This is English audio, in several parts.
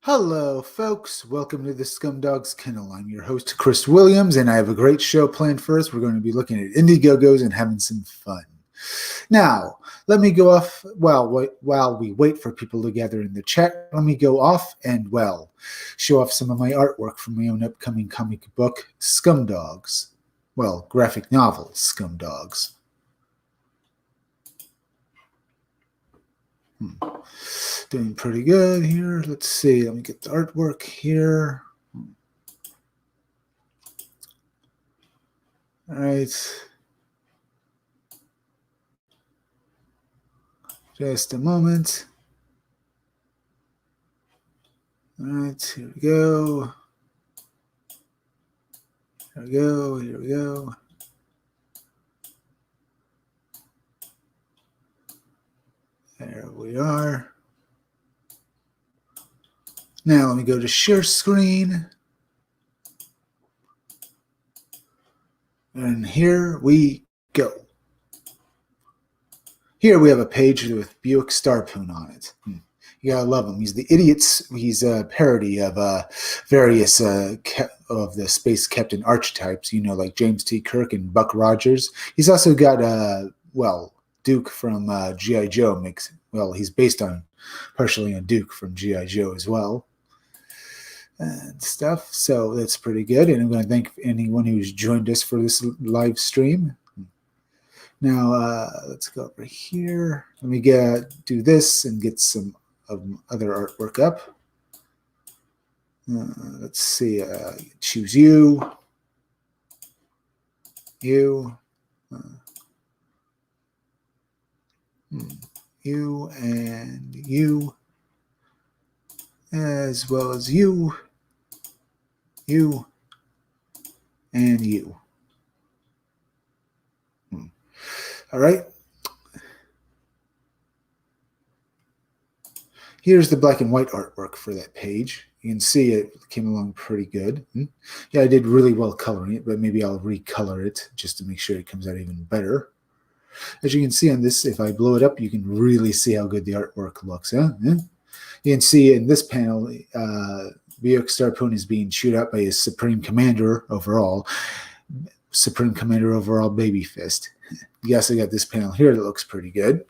Hello, folks. Welcome to the Scumdogs Kennel. I'm your host, Chris Williams, and I have a great show planned for us. We're going to be looking at Indiegogos and having some fun. Now, let me go off while we wait for people to gather in the chat. Let me go off and, show off some of my artwork from my own upcoming comic book, Scumdogs. Well, graphic novel, Scumdogs. Doing pretty good here. Let's see. Let me get the artwork here. All right. Just a moment. All right. Here we go. Here we go. Here we go. There we are. Now let me go to share screen. And here we go. Here we have a page with Buick Starpoon on it. You gotta love him. He's the idiots. He's a parody of various of the space captain archetypes, like James T. Kirk and Buck Rogers. He's also got Duke from G.I. Joe. He's based partially on Duke from G.I. Joe as well. And stuff. So that's pretty good. And I'm going to thank anyone who's joined us for this live stream. Now, let's go over here. Let me do this and get some other artwork up. Let's see. Choose you. You. You and you. As well as you. You and you. All right. Here's the black and white artwork for that page. You can see it came along pretty good. Yeah, I did really well coloring it, but maybe I'll recolor it just to make sure it comes out even better. As you can see on this, if I blow it up, you can really see how good the artwork looks. Huh? You can see in this panel, Buick Starpoon is being chewed out by his Supreme Commander overall Baby Fist. You also got this panel here that looks pretty good.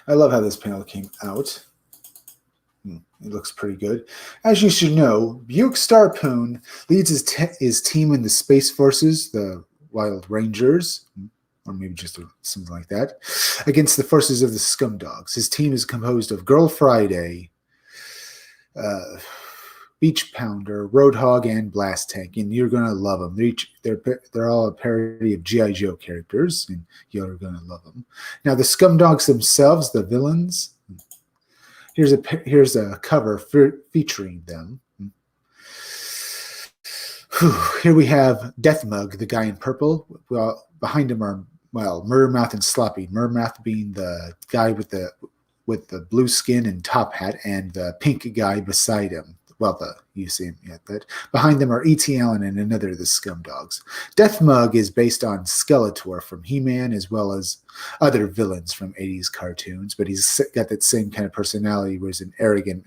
I love how this panel came out. It looks pretty good. As you should know, Buick Starpoon leads his team in the Space Forces, the Wild Rangers, or maybe just something like that, against the forces of the Scumdogs. His team is composed of Girl Friday, Beach Pounder, Roadhog, and Blast Tank, and you're gonna love them. They're all a parody of G.I. Joe characters, and you're gonna love them. Now, the Scumdogs themselves, the villains. Here's a cover featuring them. Here we have Deathmug, the guy in purple. Well, behind him are Murdermouth and Sloppy. Murdermouth being the guy with the blue skin and top hat, and the pink guy beside him. You see him yet. That behind them are E.T. Allen and another of the Scumdogs. Deathmug is based on Skeletor from He-Man, as well as other villains from 80s cartoons, but he's got that same kind of personality where he's an arrogant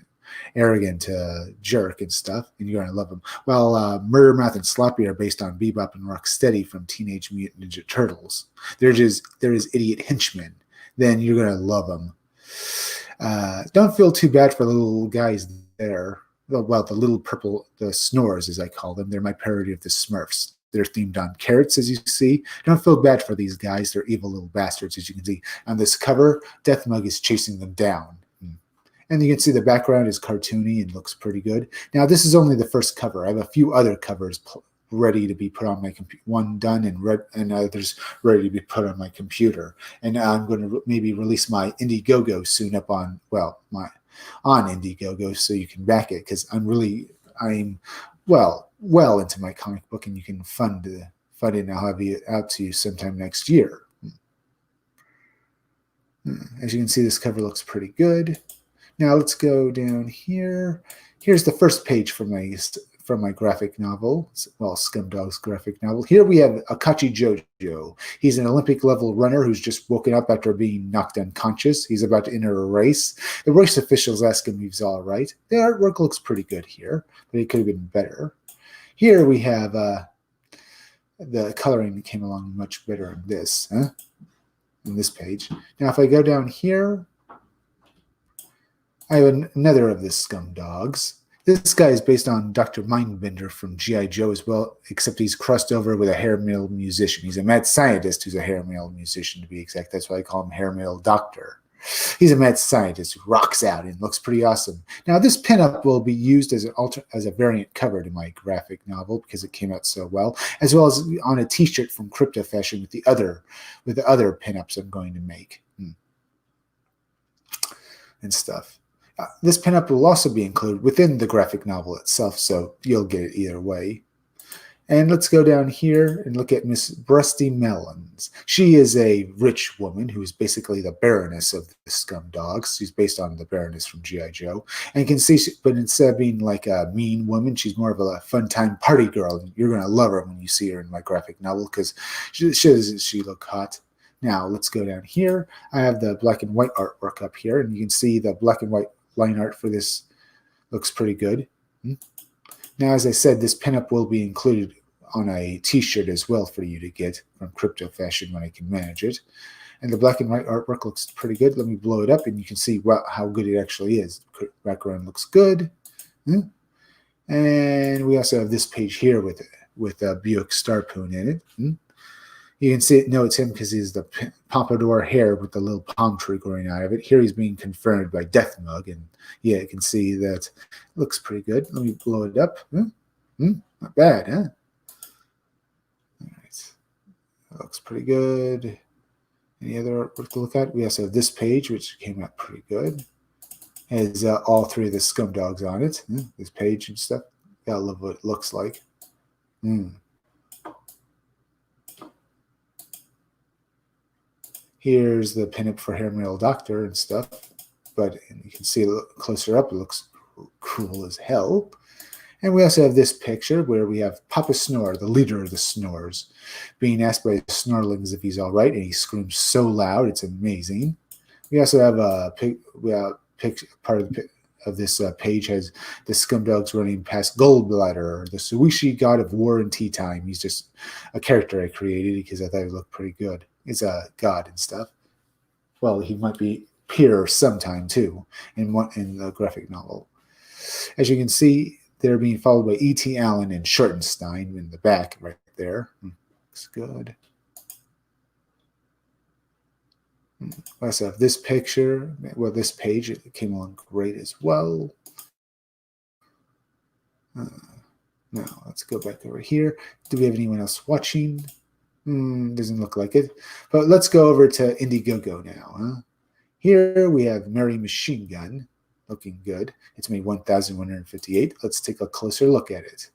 jerk and stuff, and you're going to love him. While Murdermouth and Sloppy are based on Bebop and Rocksteady from Teenage Mutant Ninja Turtles. They're his idiot henchmen. Then you're going to love them. Don't feel too bad for the little guys there. Well, the little purple, the Snores, as I call them. They're my parody of the Smurfs. They're themed on carrots, as you see. Don't feel bad for these guys. They're evil little bastards, as you can see. On this cover, Deathmug is chasing them down. And you can see the background is cartoony and looks pretty good. Now, this is only the first cover. I have a few other covers ready to be put on my computer. One done and others ready to be put on my computer. And I'm going to maybe release my Indiegogo soon up on Indiegogo, so you can back it, because I'm well into my comic book, and you can fund it, and I'll have it out to you sometime next year. As you can see, this cover looks pretty good. Now let's go down here. Here's the first page for from my graphic novel, well, Scumdog's graphic novel. Here we have Akachi Jojo. He's an Olympic-level runner who's just woken up after being knocked unconscious. He's about to enter a race. The race officials ask him if he's all right. The artwork looks pretty good here, but it could have been better. Here we have the coloring came along much better in this, in this page. Now, if I go down here, I have another of the Scumdogs. This guy is based on Dr. Mindbender from G.I. Joe as well, except he's crossed over with a hair metal musician. He's a mad scientist who's a hair metal musician, to be exact. That's why I call him Hair Metal Doctor. He's a mad scientist who rocks out and looks pretty awesome. Now, this pinup will be used as a variant cover to my graphic novel because it came out so well as on a T-shirt from Crypto Fashion with the other pinups I'm going to make and stuff. This pinup will also be included within the graphic novel itself, so you'll get it either way. And let's go down here and look at Miss Brusty Melons. She is a rich woman who is basically the Baroness of the Scumdogs. She's based on the Baroness from G.I. Joe. And you can see, but instead of being like a mean woman, she's more of a fun-time party girl. You're going to love her when you see her in my graphic novel because she look hot. Now, let's go down here. I have the black and white artwork up here, and you can see the black and white line art for this looks pretty good. Now, as I said, this pinup will be included on a T-shirt as well for you to get from Crypto Fashion when I can manage it. And the black and white artwork looks pretty good. Let me blow it up, and you can see how good it actually is. The background looks good. And we also have this page here with Buick Starpoon in it. You can see it. No, it's him because he's the pompadour hair with the little palm tree growing out of it. Here he's being confirmed by Deathmug, and yeah, you can see that it looks pretty good. Let me blow it up. Not bad, huh? All right, that looks pretty good. Any other artwork to look at? We also have this page, which came out pretty good. It has all three of the Scumdogs on it. This page and stuff. Gotta love what it looks like. Here's the pinup for Hair Metal Doctor and stuff, but you can see a little closer up, it looks cool as hell. And we also have this picture where we have Papa Snore, the leader of the Snores, being asked by the Snorlings if he's all right, and he screams so loud, it's amazing. We also have a picture, part of this page has the Scumdogs running past Goldbladder, the Suishi god of war and tea time. He's just a character I created because I thought he looked pretty good. He's a god and stuff. Well, he might be peer sometime too in the graphic novel. As you can see, they're being followed by E.T. Allen and Schortenstein in the back right there. Looks good. I also have this picture. Well, this page, it came along great as well. Now, let's go back over here. Do we have anyone else watching? Doesn't look like it. But let's go over to Indiegogo now. Here we have Mary Machine Gun, looking good. It's made 1,158. Let's take a closer look at it.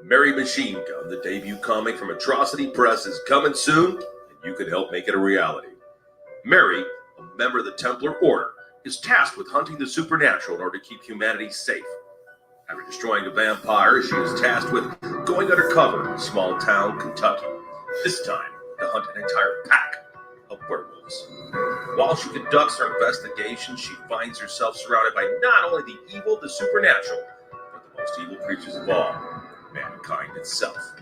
Mary Machine Gun, the debut comic from Atrocity Press, is coming soon, and you can help make it a reality. Mary, a member of the Templar Order, is tasked with hunting the supernatural in order to keep humanity safe. After destroying a vampire, she is tasked with going undercover in a small town, Kentucky, this time to hunt an entire pack of werewolves. While she conducts her investigation, she finds herself surrounded by not only the evil, the supernatural, but the most evil creatures of all, mankind itself.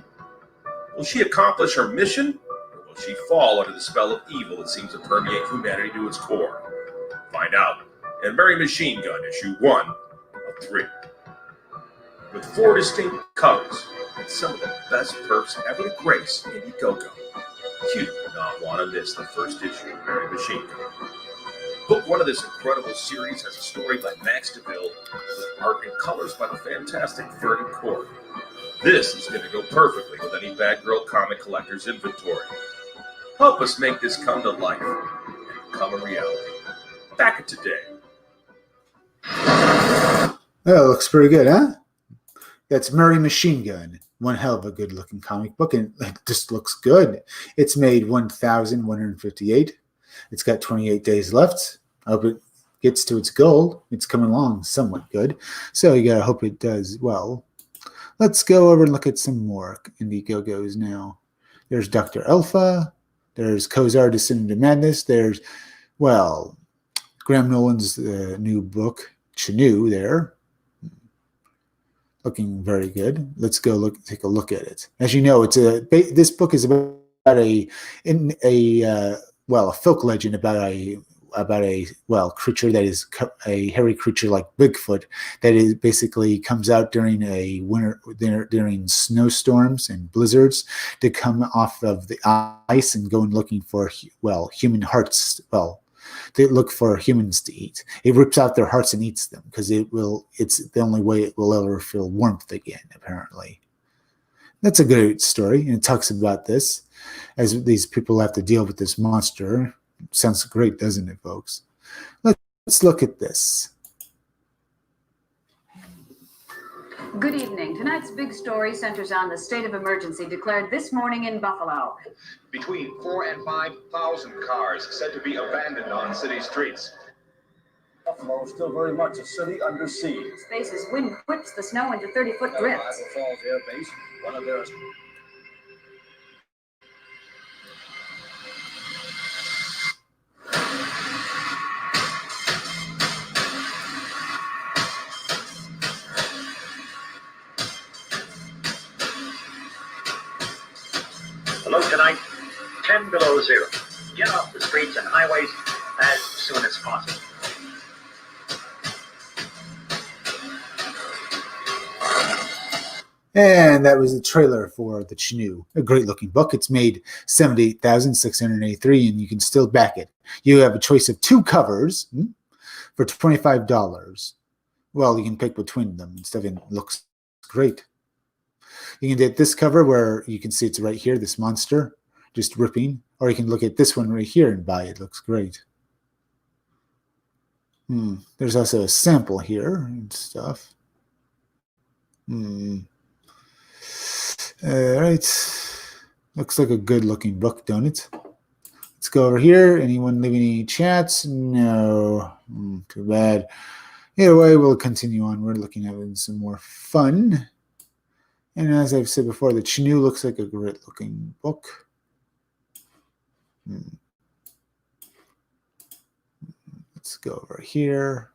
Will she accomplish her mission, or will she fall under the spell of evil that seems to permeate humanity to its core? Find out in Mary Machine Gun, issue 1 of 3. With 4 distinct covers and some of the best perks ever to grace Indiegogo, you will not want to miss the first issue of Mary Machine Gun. Book 1 of this incredible series has a story by Max DeVille with art and colors by the fantastic Vernon Cord. This is going to go perfectly with any Batgirl comic collector's inventory. Help us make this come to life and become a reality. Back at today. Oh, looks pretty good, huh? That's Murray Machine Gun. One hell of a good-looking comic book, and it just looks good. It's made 1,158. It's got 28 days left. I hope it gets to its goal. It's coming along somewhat good, so you gotta hope it does well. Let's go over and look at some more Indiegogo's now. There's Dr. Alpha. There's Kozar Descending to Madness. There's, well, Graham Nolan's new book, Chinoo, there. Looking very good. Let's go take a look at it. As you know, this book is about a folk legend about a creature that is a hairy creature like Bigfoot that is basically comes out during during snowstorms and blizzards to come off of the ice and go and looking for human hearts. They look for humans to eat. It rips out their hearts and eats them because it's the only way it will ever feel warmth again, apparently. That's a good story, and it talks about this as these people have to deal with this monster. Sounds great, doesn't it, folks? Let's look at this. Good evening. Tonight's big story centers on the state of emergency declared this morning in Buffalo. Between 4,000 and 5,000 cars said to be abandoned on city streets. Buffalo is still very much a city under siege. Space's wind whips the snow into 30-foot drifts. Bible Falls Air Base, one of their Below tonight, 10 below zero. Get off the streets and highways as soon as possible. And that was the trailer for the Chinoo, a great-looking book. It's made $78,683, and you can still back it. You have a choice of 2 covers for $25. Well, you can pick between them and stuff, and it looks great. You can get this cover where you can see it's right here, this monster, just ripping. Or you can look at this one right here and buy it. It looks great. There's also a sample here and stuff. All right. Looks like a good-looking book, don't it? Let's go over here. Anyone leaving any chats? No. Too bad. Either way, we'll continue on. We're looking at some more fun. And as I've said before, the Chinoo looks like a great-looking book. Let's go over here.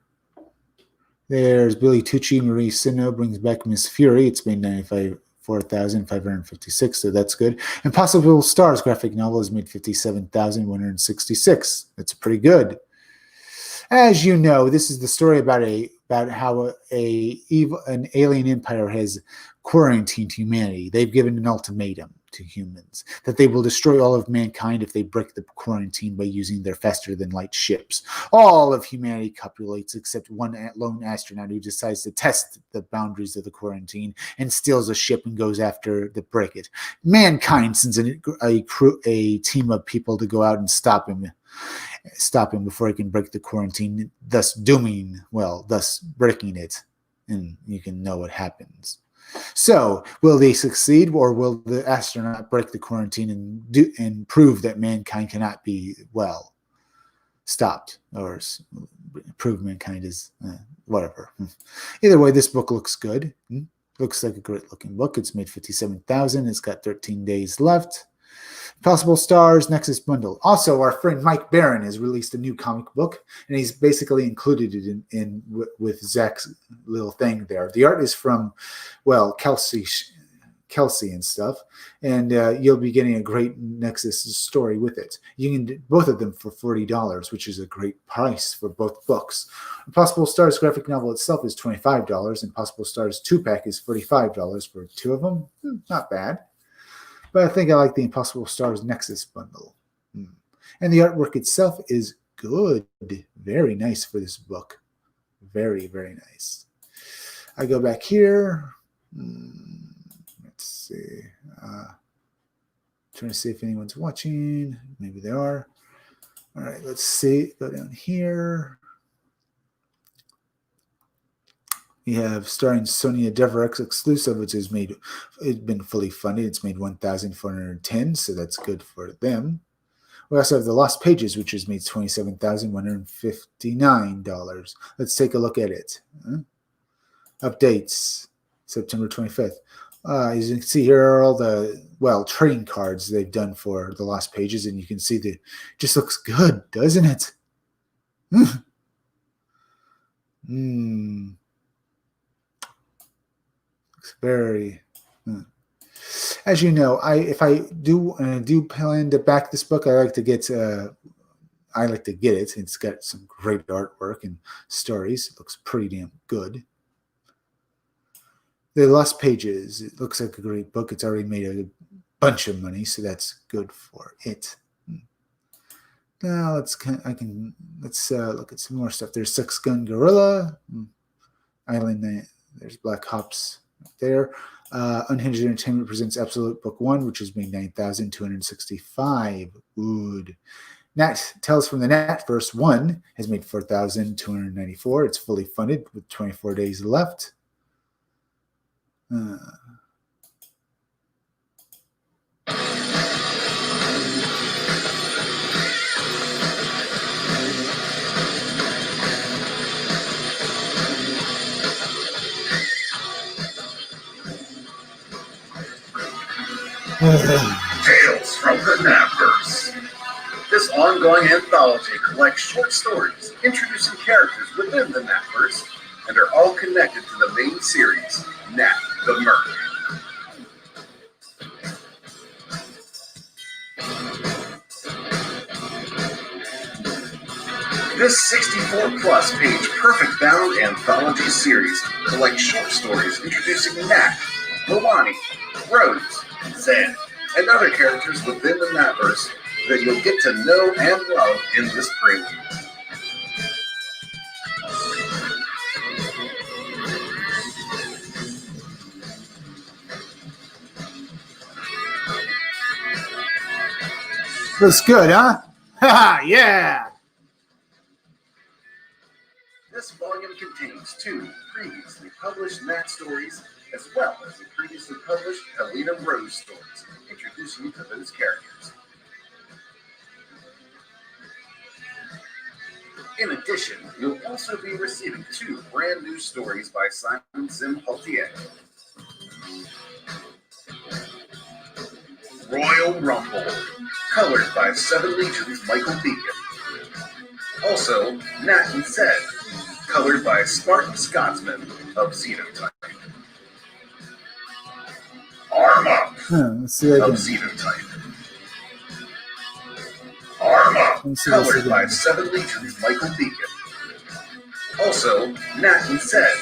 There's Billy Tucci. Marie Sino brings back Miss Fury. It's made 94,556, so that's good. Impossible Stars graphic novel has made 57,166. That's pretty good. As you know, this is the story about how an alien empire has quarantined humanity. They've given an ultimatum to humans that they will destroy all of mankind if they break the quarantine by using their faster-than-light ships. All of humanity copulates except one lone astronaut who decides to test the boundaries of the quarantine and steals a ship and goes after to break it. Mankind sends a team of people to go out and stop him before he can break the quarantine, thus breaking it. And you can know what happens. So, will they succeed, or will the astronaut break the quarantine and prove that mankind cannot be, stopped, or prove mankind is whatever? Either way, this book looks good. Looks like a great-looking book. It's made 57,000. It's got 13 days left. Possible Stars Nexus Bundle. Also, our friend Mike Barron has released a new comic book, and he's basically included it in with Zach's little thing there. The art is from, Kelsey and stuff, and you'll be getting a great Nexus story with it. You can do both of them for $40, which is a great price for both books. Impossible Stars graphic novel itself is $25, and Possible Stars 2-pack is $45 for 2 of them. Not bad. But I think I like the Impossible Stars Nexus bundle. And the artwork itself is good. Very nice for this book. Very, very nice. I go back here. Let's see. Trying to see if anyone's watching. Maybe they are. All right, let's see. Go down here. We have starring Sonia Deverex exclusive, which has made it's been fully funded. It's made 1,410, so that's good for them. We also have The Lost Pages, which has made $27,159. Let's take a look at it. Updates, September 25th. As you can see, here are all the, trading cards they've done for The Lost Pages, and you can see that it just looks good, doesn't it? Looks very... As you know, if I do plan to back this book, I like to get it. It's got some great artwork and stories. It looks pretty damn good. The Lost Pages. It looks like a great book. It's already made a bunch of money, so that's good for it. Now let's look at some more stuff. There's Six Gun Gorilla Island. There's Black Ops there. Unhinged Entertainment presents Absolute Book 1, which has made 9,265. Good. Tales from the Nav Verse 1 has made 4,294. It's fully funded with 24 days left. Tales from the Nav Verse. This ongoing anthology collects short stories introducing characters within the Nav Verse and are all connected to the main series, Nat the Merc. This 64-plus page perfect-bound anthology series collects short stories introducing Nat, Milani, Rose, Zed, and other characters within the Nav Verse that you'll get to know and love in this prelude. Looks good, huh? Haha, yeah! This volume contains 2 previously published Nat stories, as well as the previously published Helena Rose stories, introducing you to those characters. In addition, you'll also be receiving 2 brand new stories by Simon Sim-Haltier. Royal Rumble, colored by 7 Legions Michael Beacon. Also, Nat and Zed, colored by Spartan Scotsman of Xenotype. Arm Up Let's see that of again. Xenotype. Arm Up, Let's see this colored by again. 7 Legions Michael Beacon. Also, Nat and Zed,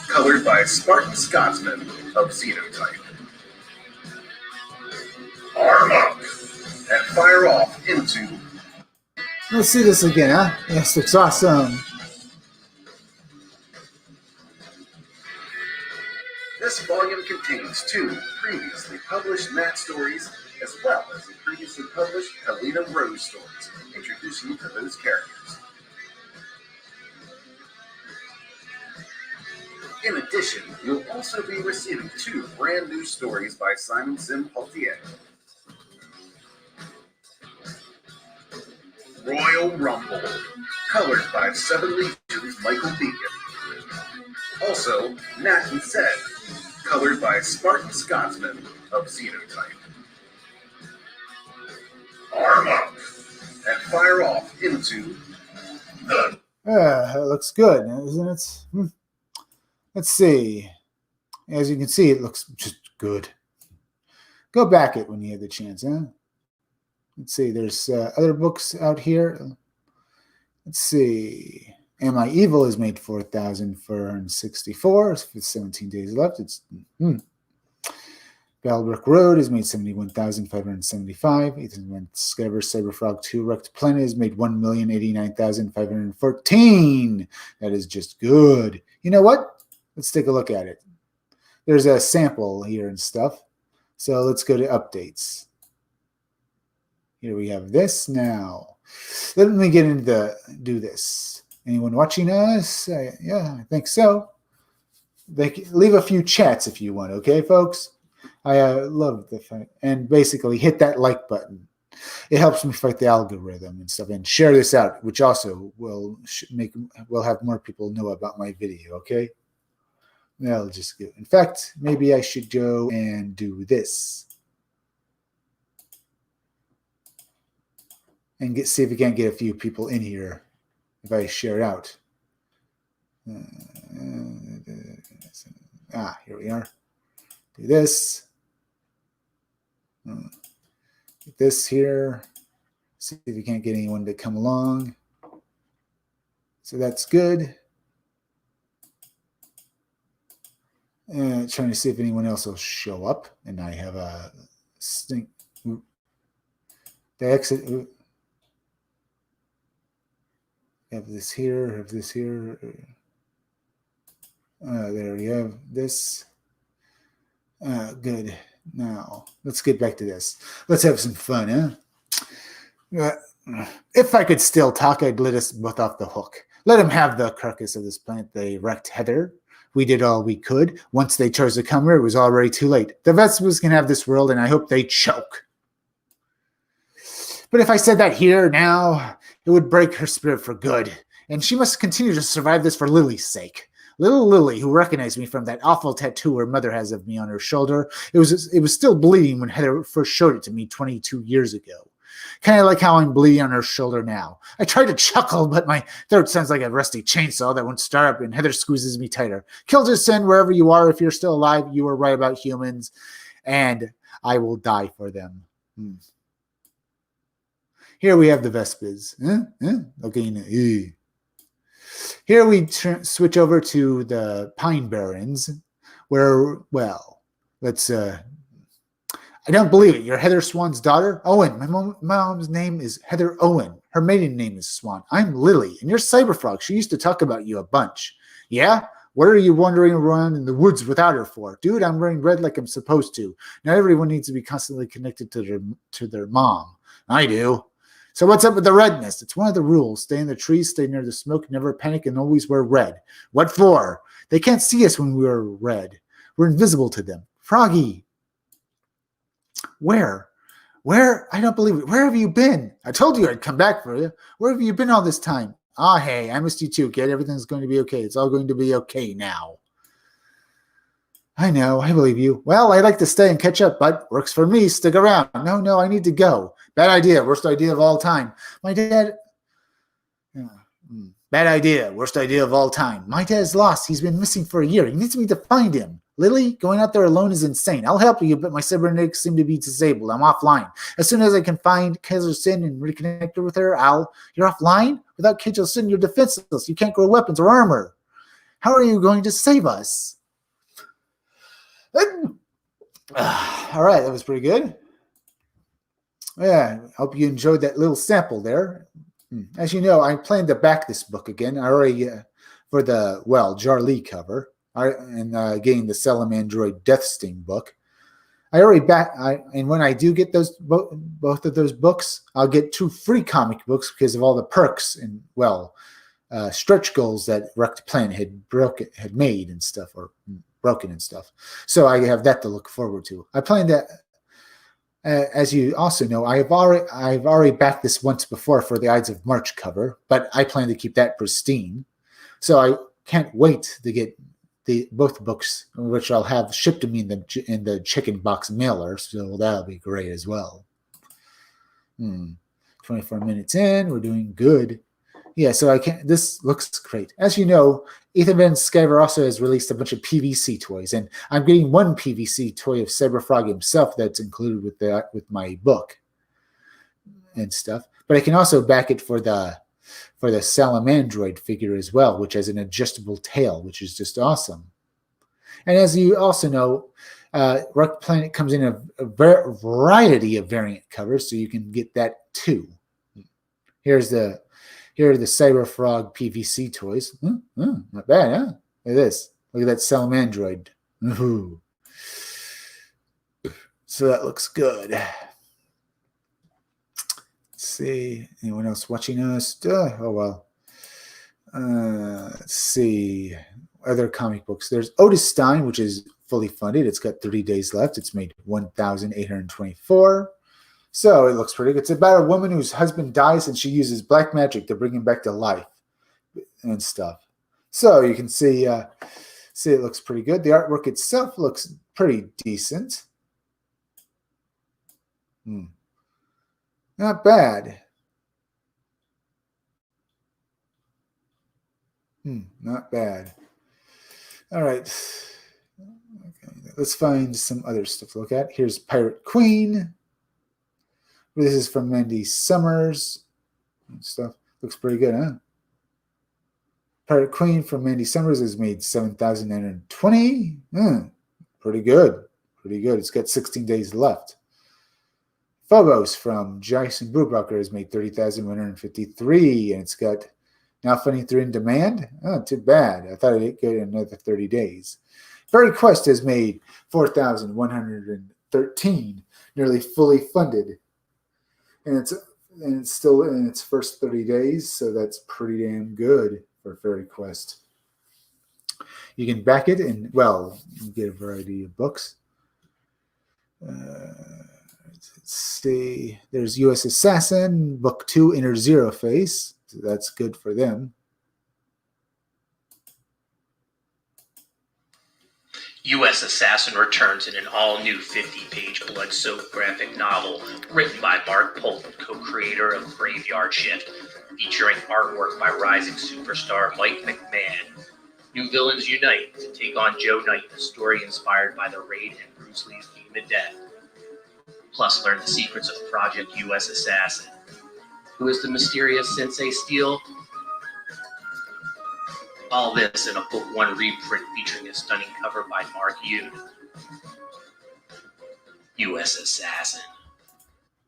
colored by Spartan Scotsman of Xenotype. Arm Up and fire off into... Let's see this again, huh? Yes, looks awesome. This volume contains 2 previously published Nat stories, as well as the previously published Helena Rose stories, introducing you to those characters. In addition, you'll also be receiving 2 brand new stories by Simon Sim-Haltier. Royal Rumble, colored by 7 Legions Michael Beacon. Also, Nat and Zed, colored by Spartan Scotsman of Xenotype. Arm Up and fire off into the... That looks good, isn't it? Let's see. As you can see, it looks just good. Go back it when you have the chance, huh? Let's see. There's other books out here. Let's see. Am I Evil is made 4,464 with 17 days left. It's Bellbrook Road is made 71,575. Ethan Wentz Skyver Cyberfrog 2 Wrecked Planet is made 1,089,514. That is just good. You know what? Let's take a look at it. There's a sample here and stuff. So let's go to updates. Here we have this now. Let me get into do this. Anyone watching us? Yeah, I think so. Leave a few chats if you want, okay, folks? I love the fact, and basically hit that like button. It helps me fight the algorithm and stuff, and share this out, which also will have more people know about my video. Okay, that'll just go. In fact, maybe I should go and do this and see if we can't get a few people in here if I share it out. Here we are. Do this. Get this here. See if we can't get anyone to come along. So that's good. And trying to see if anyone else will show up. And I have a stink. The exit. Have this here. Have this here. There we have this. Good. Now, let's get back to this. Let's have some fun, huh? If I could still talk, I'd let us both off the hook. Let them have the carcass of this planet they wrecked Heather. We did all we could. Once they chose to come here, it was already too late. The Vespers can have this world, and I hope they choke. But if I said that here, now, it would break her spirit for good. And she must continue to survive this for Lily's sake. Little Lily, who recognized me from that awful tattoo her mother has of me on her shoulder, it was still bleeding when Heather first showed it to me 22 years ago. Kind of like how I'm bleeding on her shoulder now. I try to chuckle, but my throat sounds like a rusty chainsaw that won't start up, and Heather squeezes me tighter. Kill to sin wherever you are. If you're still alive, you were right about humans, and I will die for them. Here we have the Vespers. Okay, here we switch over to the Pine Barrens, where, well, let's, I don't believe it. You're Heather Swan's daughter? Owen. My mom's name is Heather Owen. Her maiden name is Swan. I'm Lily, and you're Cyberfrog. She used to talk about you a bunch. Yeah? What are you wandering around in the woods without her for? Dude, I'm wearing red like I'm supposed to. Not everyone needs to be constantly connected to their mom. I do. So what's up with the redness? It's one of the rules. Stay in the trees, stay near the smoke, never panic, and always wear red. What for? They can't see us when we wear red. We're invisible to them. Froggy. Where? I don't believe it. Where have you been? I told you I'd come back for you. Where have you been all this time? Hey, I missed you too, kid. Everything's going to be okay. It's all going to be okay now. I know, I believe you. Well, I'd like to stay and catch up, but works for me. Stick around. No, I need to go. Bad idea. Worst idea of all time. My dad... Bad idea. Worst idea of all time. My dad's lost. He's been missing for a year. He needs me to find him. Lily, going out there alone is insane. I'll help you, but my cybernetics seem to be disabled. I'm offline. As soon as I can find Kaiser Sin and reconnect her with her, You're offline? Without Kaiser Sin, you're defenseless. You can't grow weapons or armor. How are you going to save us? All right, that was pretty good. Yeah, hope you enjoyed that little sample there. As you know, I plan to back this book again. I already, for the, Jarlee cover, and getting the Salamandroid Death Sting book. I already and when I do get those both of those books, I'll get 2 free comic books because of all the perks and, stretch goals that Wrecked Planet had made and stuff, or broken and stuff. So I have that to look forward to. I plan to, as you also know, I've already backed this once before for the Ides of March cover, but I plan to keep that pristine. So I can't wait to get both books, which I'll have shipped to me in the chicken box mailer. So that'll be great as well. 24 minutes in, we're doing good. Yeah, so this looks great. As you know, Ethan Van Sciver also has released a bunch of PVC toys, and I'm getting one PVC toy of Cyberfrog himself that's included with my book and stuff. But I can also back it for the Salamandroid figure as well, which has an adjustable tail, which is just awesome. And as you also know, Wrecked Planet comes in a variety of variant covers, so you can get that too. Here are the Cyberfrog PVC toys. Not bad, huh? Look at this. Look at that Salamandroid. Ooh. So that looks good. Let's see. Anyone else watching us? Oh, well. Let's see. Other comic books. There's Otis Stein, which is fully funded. It's got 30 days left. It's made 1,824. So it looks pretty good. It's about a woman whose husband dies and she uses black magic to bring him back to life and stuff. So you can see it looks pretty good. The artwork itself looks pretty decent. Not bad. Not bad. All right. Okay, let's find some other stuff to look at. Here's Pirate Queen. This is from Mandy Summers and stuff. Looks pretty good, huh? Pirate Queen from Mandy Summers is made 7,920. Pretty good. Pretty good. It's got 16 days left. Phobos from Jason Brubaker has made 30,153, and it's got now funding through in demand. Oh, too bad. I thought it'd get another 30 days. Fairy Quest has made 4,113, nearly fully funded. And it's still in its first 30 days, so that's pretty damn good for Fairy Quest. You can back it, and, well, you get a variety of books. Let's see. There's U.S. Assassin, Book 2, Inner Zero Face. So that's good for them. U.S. Assassin returns in an all-new 50-page blood-soaked graphic novel written by Mark Polton, co-creator of Graveyard Shift, featuring artwork by rising superstar Mike McMahon. New villains unite to take on Joe Knight, a story inspired by the Raid and Bruce Lee's Game of Death. Plus, learn the secrets of Project U.S. Assassin. Who is the mysterious Sensei Steel? All this in a Book 1 reprint featuring a stunning cover by Mark Yoon. U.S. Assassin.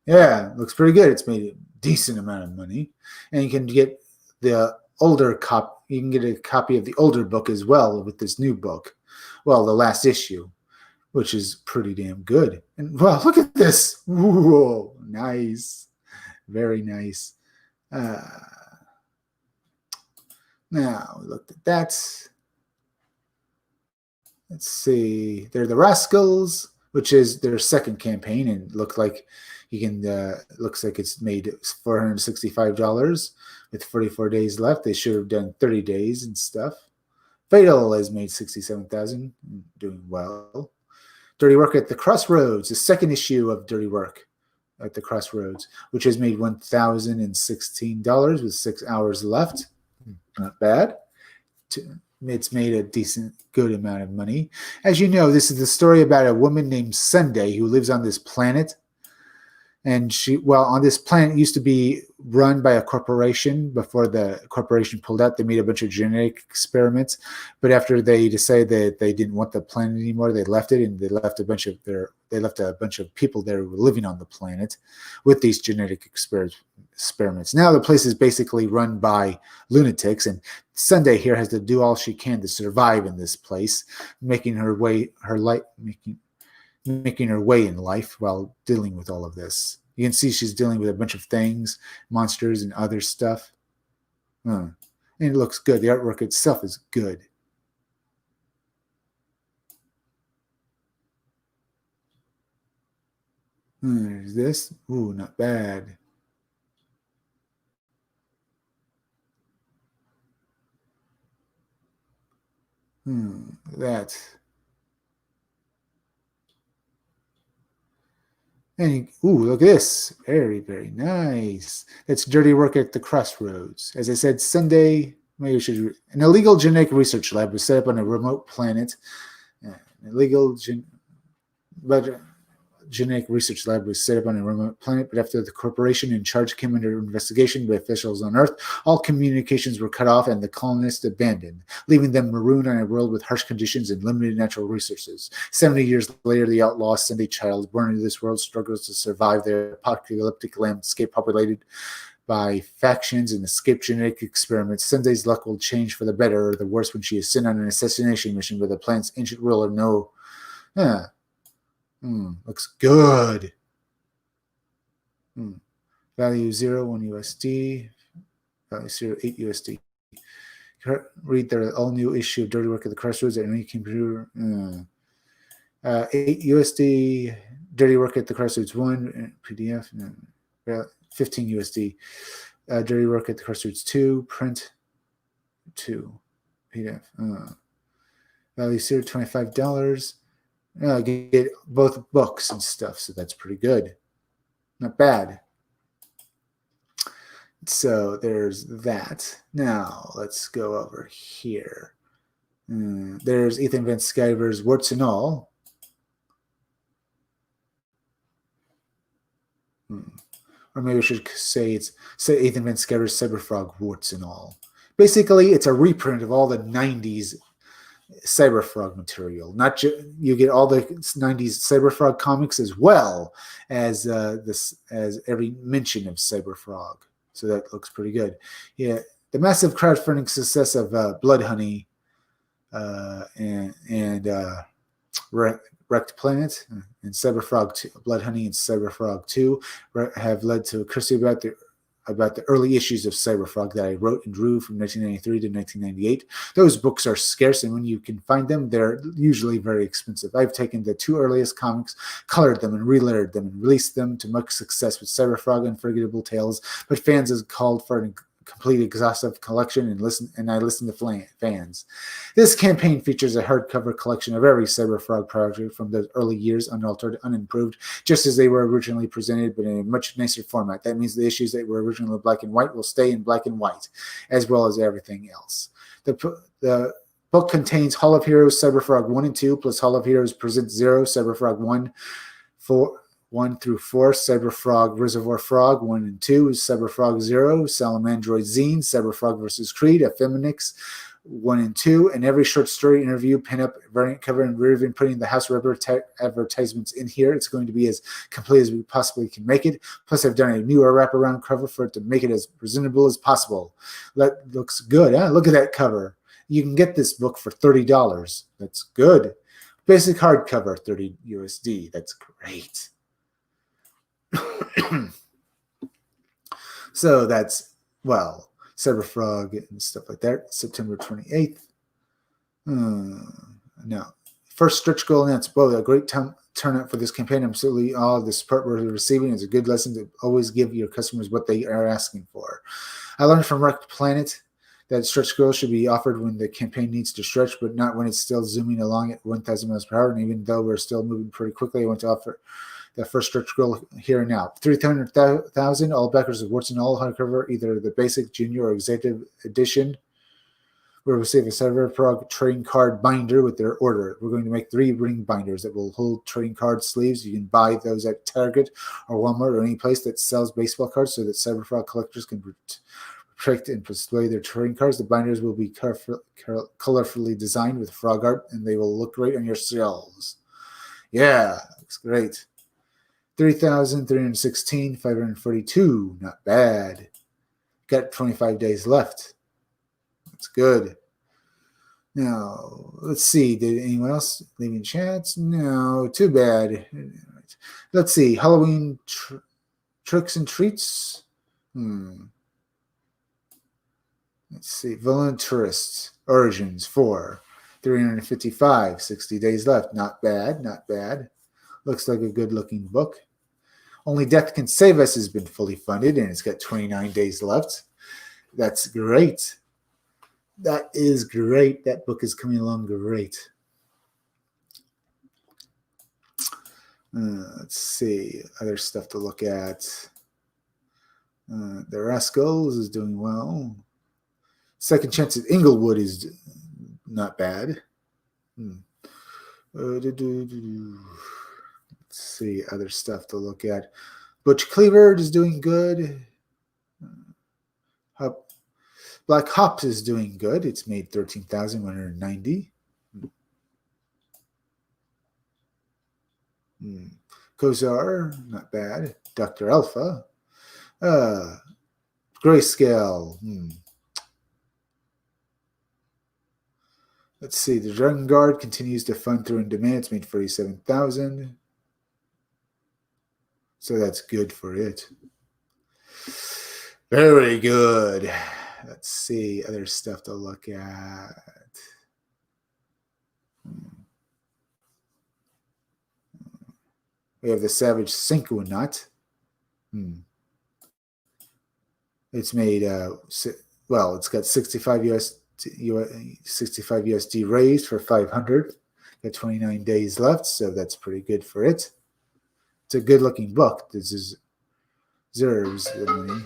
Yeah, looks pretty good. It's made a decent amount of money. And you can get the older copy. You can get a copy of the older book as well with this new book. Well, the last issue, which is pretty damn good. And, well, look at this. Ooh, nice. Very nice. Now, we looked at that. Let's see. They're the Rascals, which is their second campaign, and looks like you can. Looks like it's made $465 with 44 days left. They should have done 30 days and stuff. Fatal has made $67,000, doing well. Dirty Work at the Crossroads, the second issue of Dirty Work at the Crossroads, which has made $1,016 with 6 hours left. Not bad. It's made a decent, good amount of money. As you know, this is the story about a woman named Sunday who lives on this planet. And on this planet used to be run by a corporation. Before the corporation pulled out, they made a bunch of genetic experiments. But after they decided that they didn't want the planet anymore, they left it, and they left a bunch of people there who were living on the planet with these genetic experiments. Now the place is basically run by lunatics, and Sunday here has to do all she can to survive in this place, making her way in life while dealing with all of this. You can see she's dealing with a bunch of things, monsters and other stuff. And it looks good. The artwork itself is good. There's this. Ooh, not bad. That. And look at this. Very, very nice. That's Dirty Work at the Crossroads. As I said, Sunday, maybe we should. An illegal genetic research lab was set up on a remote planet. Genetic research lab was set up on a remote planet, but after the corporation in charge came under investigation by officials on Earth, all communications were cut off and the colonists abandoned, leaving them marooned on a world with harsh conditions and limited natural resources. 70 years later, the outlaw Sunday child born into this world struggles to survive the apocalyptic landscape populated by factions and escaped genetic experiments. Sunday's luck will change for the better or the worse when she is sent on an assassination mission by the planet's ancient ruler. Looks good. Value 0, 1 USD. Value 0, 8 USD. Read the all-new issue of Dirty Work at the Crossroads at any computer. 8 USD. Dirty Work at the Crossroads 1. PDF. 15 USD. Dirty Work at the Crossroads 2. Print 2. PDF. Value 0, $25. Get both books and stuff, so that's pretty good. Not bad. So there's that. Now let's go over here. There's Ethan Van Sciver's Warts and All. Or maybe I should say Ethan Van Sciver's Cyberfrog Warts and All. Basically, it's a reprint of all the 90s Cyberfrog material. You get all the 90s Cyberfrog comics as well as as every mention of Cyberfrog. So that looks pretty good. Yeah, the massive crowdfunding success of Blood Honey and Wrecked Planet and Cyberfrog 2, Blood Honey and Cyberfrog 2 have led to a critique about the early issues of Cyberfrog that I wrote and drew from 1993 to 1998. Those books are scarce, and when you can find them, they're usually very expensive. I've taken the 2 earliest comics, colored them, and relayered them, and released them to much success with Cyberfrog Unforgettable Tales, but fans have called for a complete exhaustive collection, and I listen to fans. This campaign features a hardcover collection of every Cyberfrog project from the early years, unaltered, unimproved, just as they were originally presented, but in a much nicer format. That means the issues that were originally black and white will stay in black and white, as well as everything else. The book contains Hall of Heroes Cyberfrog 1 and 2, plus Hall of Heroes Present 0, Cyberfrog 1 through 4, Cyberfrog Reservoir Frog 1 and 2, Cyberfrog 0, Salamandroid Zine, Cyberfrog vs. Creed, Effeminix 1 and 2, and every short story, interview, pinup, variant cover, and we're even putting the House Rubber advertisements in here. It's going to be as complete as we possibly can make it. Plus, I've done a newer wraparound cover for it to make it as presentable as possible. That looks good, huh? Look at that cover. You can get this book for $30. That's good. Basic hardcover, 30 USD. That's great. So that's, well, Cyberfrog and stuff like that. September 28th. Now, first stretch goal announced. Whoa, a great turnout for this campaign. Absolutely all the support we're receiving is a good lesson to always give your customers what they are asking for. I learned from Wrecked Planet that stretch goals should be offered when the campaign needs to stretch, but not when it's still zooming along at 1,000 miles per hour. And even though we're still moving pretty quickly, I want to offer the first stretch goal here and now. 300,000, all backers of Warts and All hardcover, either the basic, junior, or executive edition, will receive a Cyberfrog trading card binder with their order. We're going to make 3 ring binders that will hold trading card sleeves. You can buy those at Target or Walmart or any place that sells baseball cards so that Cyberfrog collectors can protect and display their trading cards. The binders will be colorfully designed with frog art, and they will look great on your shelves. Yeah, looks great. 3,316, 542. Not bad. Got 25 days left. That's good. Now, let's see. Did anyone else leave in chats? No, too bad. Let's see. Halloween tricks and treats. Let's see. Voluntarist Origins 4. 355. 60 days left. Not bad. Not bad. Looks like a good-looking book. Only Death Can Save Us has been fully funded, and it's got 29 days left. That's great. That is great. That book is coming along great. Let's see. Other stuff to look at. The Rascals is doing well. Second Chance at Inglewood is not bad. Let's see, other stuff to look at. Butch Cleaver is doing good. Black Hops is doing good. It's made 13,190. Kozar, not bad. Dr. Alpha. Grayscale. Let's see. The Dragon Guard continues to fund through in demand. It's made 47,000. So that's good for it. Very good. Let's see other stuff to look at. We have the Savage Synchronaut. It's made it's got 65 USD raised for 500. Got 29 days left, so that's pretty good for it. It's a good looking book. This is deserves the money.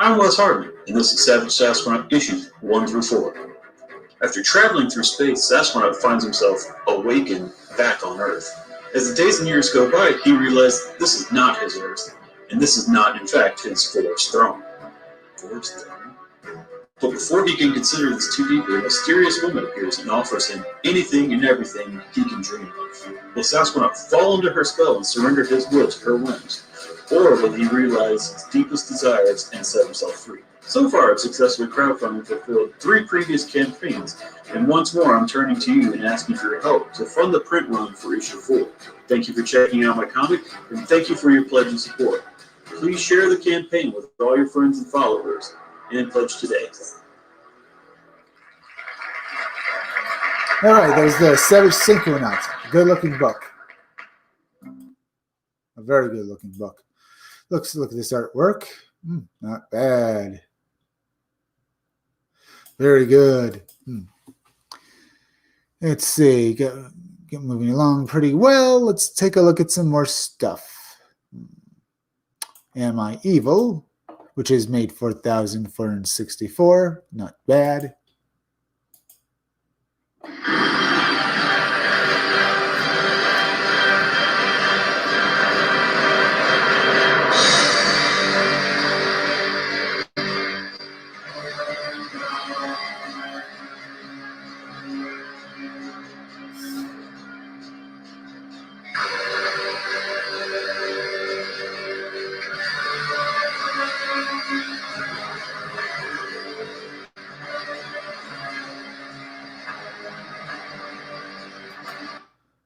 I'm Wes Hardman, and this is Savage Sasquatch issues 1 through 4. After traveling through space, Sasquatch finds himself awakened back on Earth. As the days and years go by, he realizes this is not his Earth, and this is not, in fact, his forged throne. Forged throne? But before he can consider this too deeply, a mysterious woman appears and offers him anything and everything he can dream of. Will Sasquatch fall under her spell and surrender his will to her whims? Or will he realize his deepest desires and set himself free? So far, I've successfully crowdfunded fulfilled 3 previous campaigns, and once more I'm turning to you and asking for your help to fund the print run for issue 4. Thank you for checking out my comic, and thank you for your pledge and support. Please share the campaign with all your friends and followers, and pledge today. All right, there's the Savage Synchronaut. Good looking book. A very good looking book. Look at this artwork. Not bad. Very good. Let's see. Get moving along pretty well. Let's take a look at some more stuff. Am I Evil, which is made 4,464. Not bad.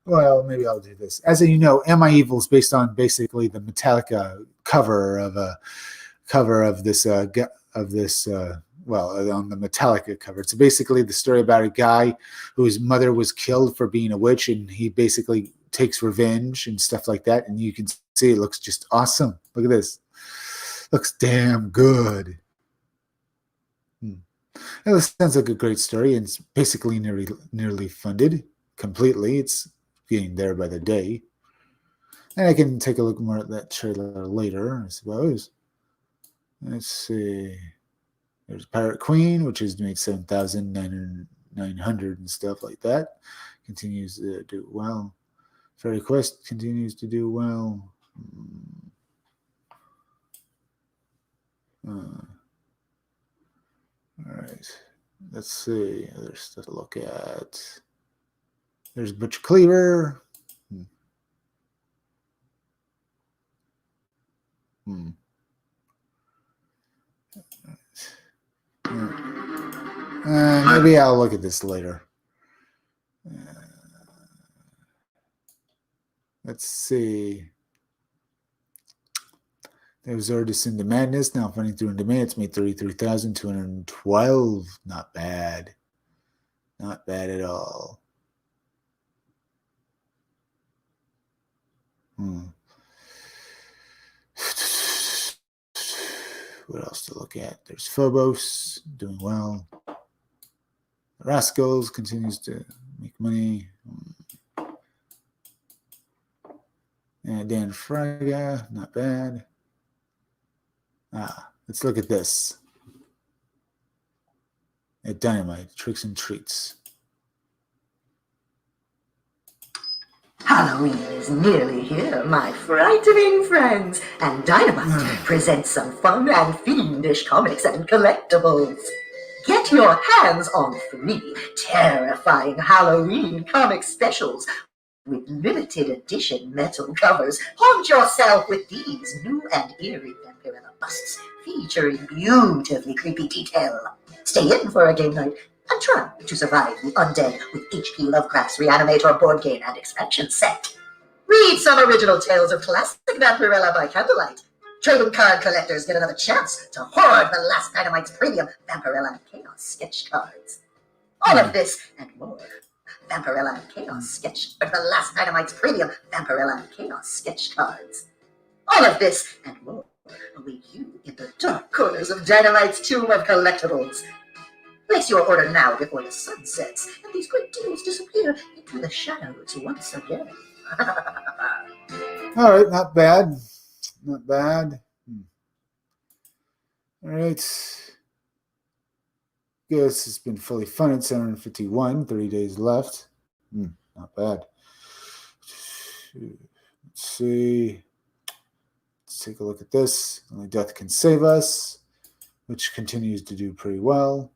Well, maybe I'll do this. As you know, Am I Evil is based on basically the Metallica cover of this on the Metallica cover. It's basically the story about a guy whose mother was killed for being a witch, and he basically takes revenge and stuff like that. And you can see it looks just awesome. Look at this. Looks damn good. It sounds like a great story, and it's basically nearly funded completely. It's getting there by the day. And I can take a look more at that trailer later, I suppose. Let's see. There's Pirate Queen, which has made 7,900 and stuff like that. Continues to do well. Fairy Quest continues to do well. All right. Let's see. Other stuff to look at. There's Butch Cleaver. Maybe I'll look at this later. Let's see. There's Artist into Madness, now funding through in demand. It's made 33,212. Not bad. Not bad at all. What else to look at? There's Phobos, doing well. Rascals continues to make money. And Dan Fraga, not bad. Let's look at this. At Dynamite, Tricks and Treats. Halloween is nearly here, my frightening friends, and Dynamite presents some fun and fiendish comics and collectibles. Get your hands on 3 terrifying Halloween comic specials with limited edition metal covers. Haunt yourself with these new and eerie Vampirella busts featuring beautifully creepy detail. Stay in for a game night and try to survive the undead with H.P. Lovecraft's Reanimator board game and expansion set. Read some original tales of classic Vampirella by candlelight. Trading card collectors get another chance to hoard the Last Dynamite's premium Vampirella and Chaos sketch cards. All of this and more. Vampirella and Chaos sketch, the Last Dynamite's premium Vampirella and Chaos sketch cards. All of this and more await you in the dark corners of Dynamite's tomb of collectibles. Place your order now before the sun sets and these great deals disappear into the shadows once again. All right, not bad. Not bad. All right. Guess it's been fully funded, 751, 30 days left. Not bad. Let's see. Let's take a look at this. Only Death Can Save Us, which continues to do pretty well.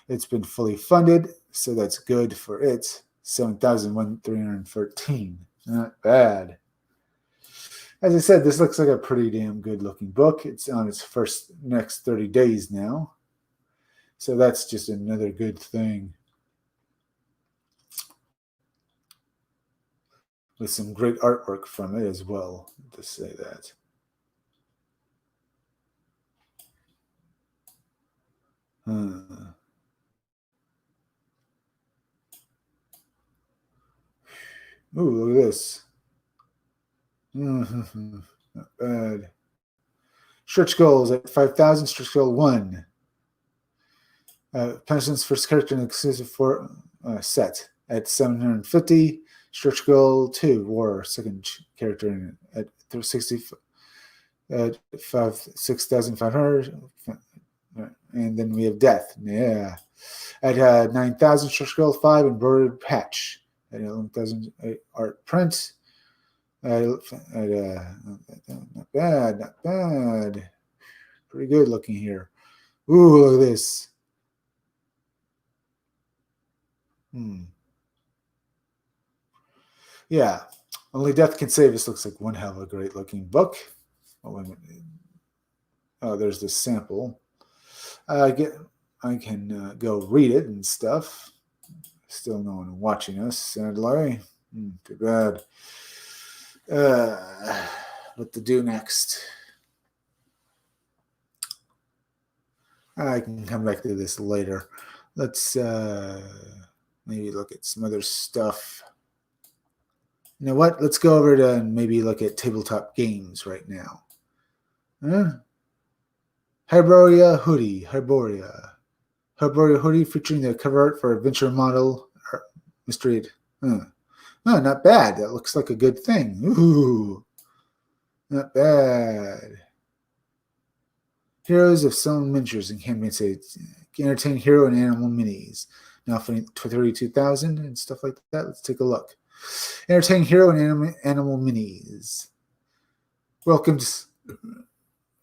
It's been fully funded, so that's good for it. 7,313. Not bad. As I said, this looks like a pretty damn good looking book. It's on its next 30 days now. So that's just another good thing. With some great artwork from it as well, to say that. Ooh, look at this. Not bad. Stretch goals at 5,000. Stretch goal 1. Punishment's first character in the exclusive set at 750. Stretch goal 2. War second character in it at 6,500. And then we have death. Yeah. At 9,000. Stretch goal 5 and bordered patch at 11,000 art print. Not bad, not bad. Pretty good looking here. Ooh, look at this. Yeah, Only Death Can Save Us looks like one hell of a great looking book. Oh, there's this sample. I can go read it and stuff. Still no one watching us, sadly. Too bad. What to do next? I can come back to this later. Let's maybe look at some other stuff. You know what? Let's go over to and maybe look at tabletop games right now. Hyboria hoodie. Hyboria hoodie featuring the cover art for Adventure Model Mystery. Oh, not bad. That looks like a good thing. Ooh, not bad. Heroes of Selling Miniatures and campaign states. Entertain hero and animal minis. Now for 32,000 and stuff like that. Let's take a look. Entertain hero and animal minis. Welcome to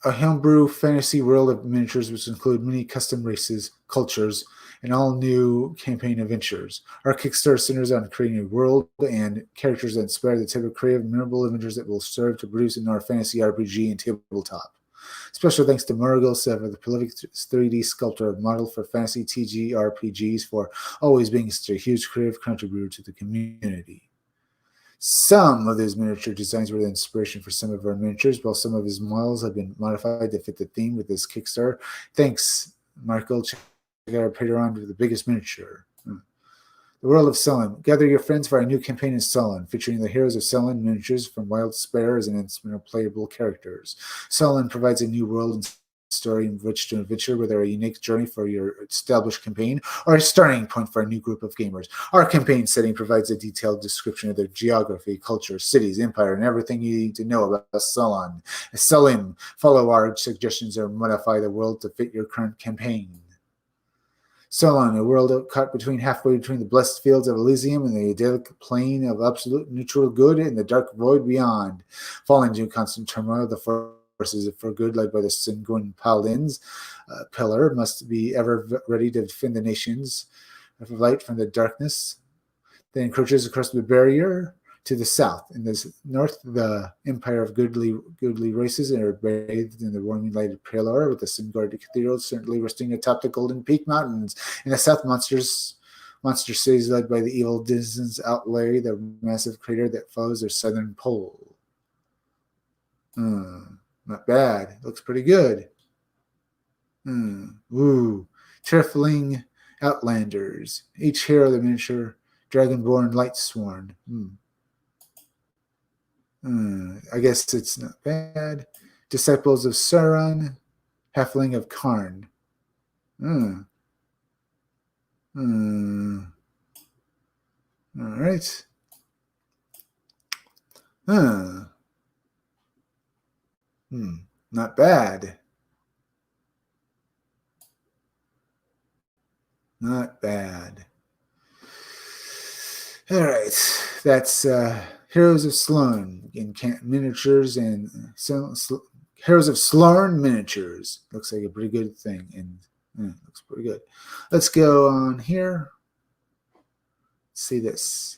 a homebrew fantasy world of miniatures, which include many custom races, cultures, and all new campaign adventures. Our Kickstarter centers on creating a world and characters that inspire the type of creative, memorable adventures that will serve to produce in our fantasy RPG and tabletop. Special thanks to Murgil Sever, the prolific 3D sculptor of model for fantasy TGRPGs, for always being such a huge creative contributor to the community. Some of his miniature designs were the inspiration for some of our miniatures, while some of his models have been modified to fit the theme with his Kickstarter. Thanks, Marco. Check out our Patreon for the biggest miniature. The World of Sullen. Gather your friends for our new campaign in Sullen, featuring the heroes of Sullen miniatures from Wild Sparrows and instrumental playable characters. Sullen provides a new world and story in which to adventure, whether a unique journey for your established campaign or a starting point for a new group of gamers. Our campaign setting provides a detailed description of their geography, culture, cities, empire, and everything you need to know about Sullen. Sullen. Follow our suggestions or modify the world to fit your current campaign. Sullen, a world caught halfway between the blessed fields of Elysium and the idyllic plain of absolute neutral good and the dark void beyond. Falling into constant turmoil, the forces for good, led by the Singuin Paladins, Pillar, must be ever ready to defend the nations of light from the darkness. that encroaches across the barrier to the south. In the north, the empire of goodly races are bathed in the warming light of pale aura, with the sun-guarded cathedral certainly resting atop the Golden Peak Mountains. In the south, monster cities led by the evil denizens outlay the massive crater that follows their southern pole. Not bad. Looks pretty good. Ooh. Trifling Outlanders. Each hero the miniature Dragonborn Lightsworn. I guess it's not bad. Disciples of Sauron. Halfling of Karn. All right. Not bad. Not bad. All right. That's Heroes of Sloan in miniatures and Heroes of Sloan miniatures. Looks like a pretty good thing, and looks pretty good. Let's go on here. Let's see this.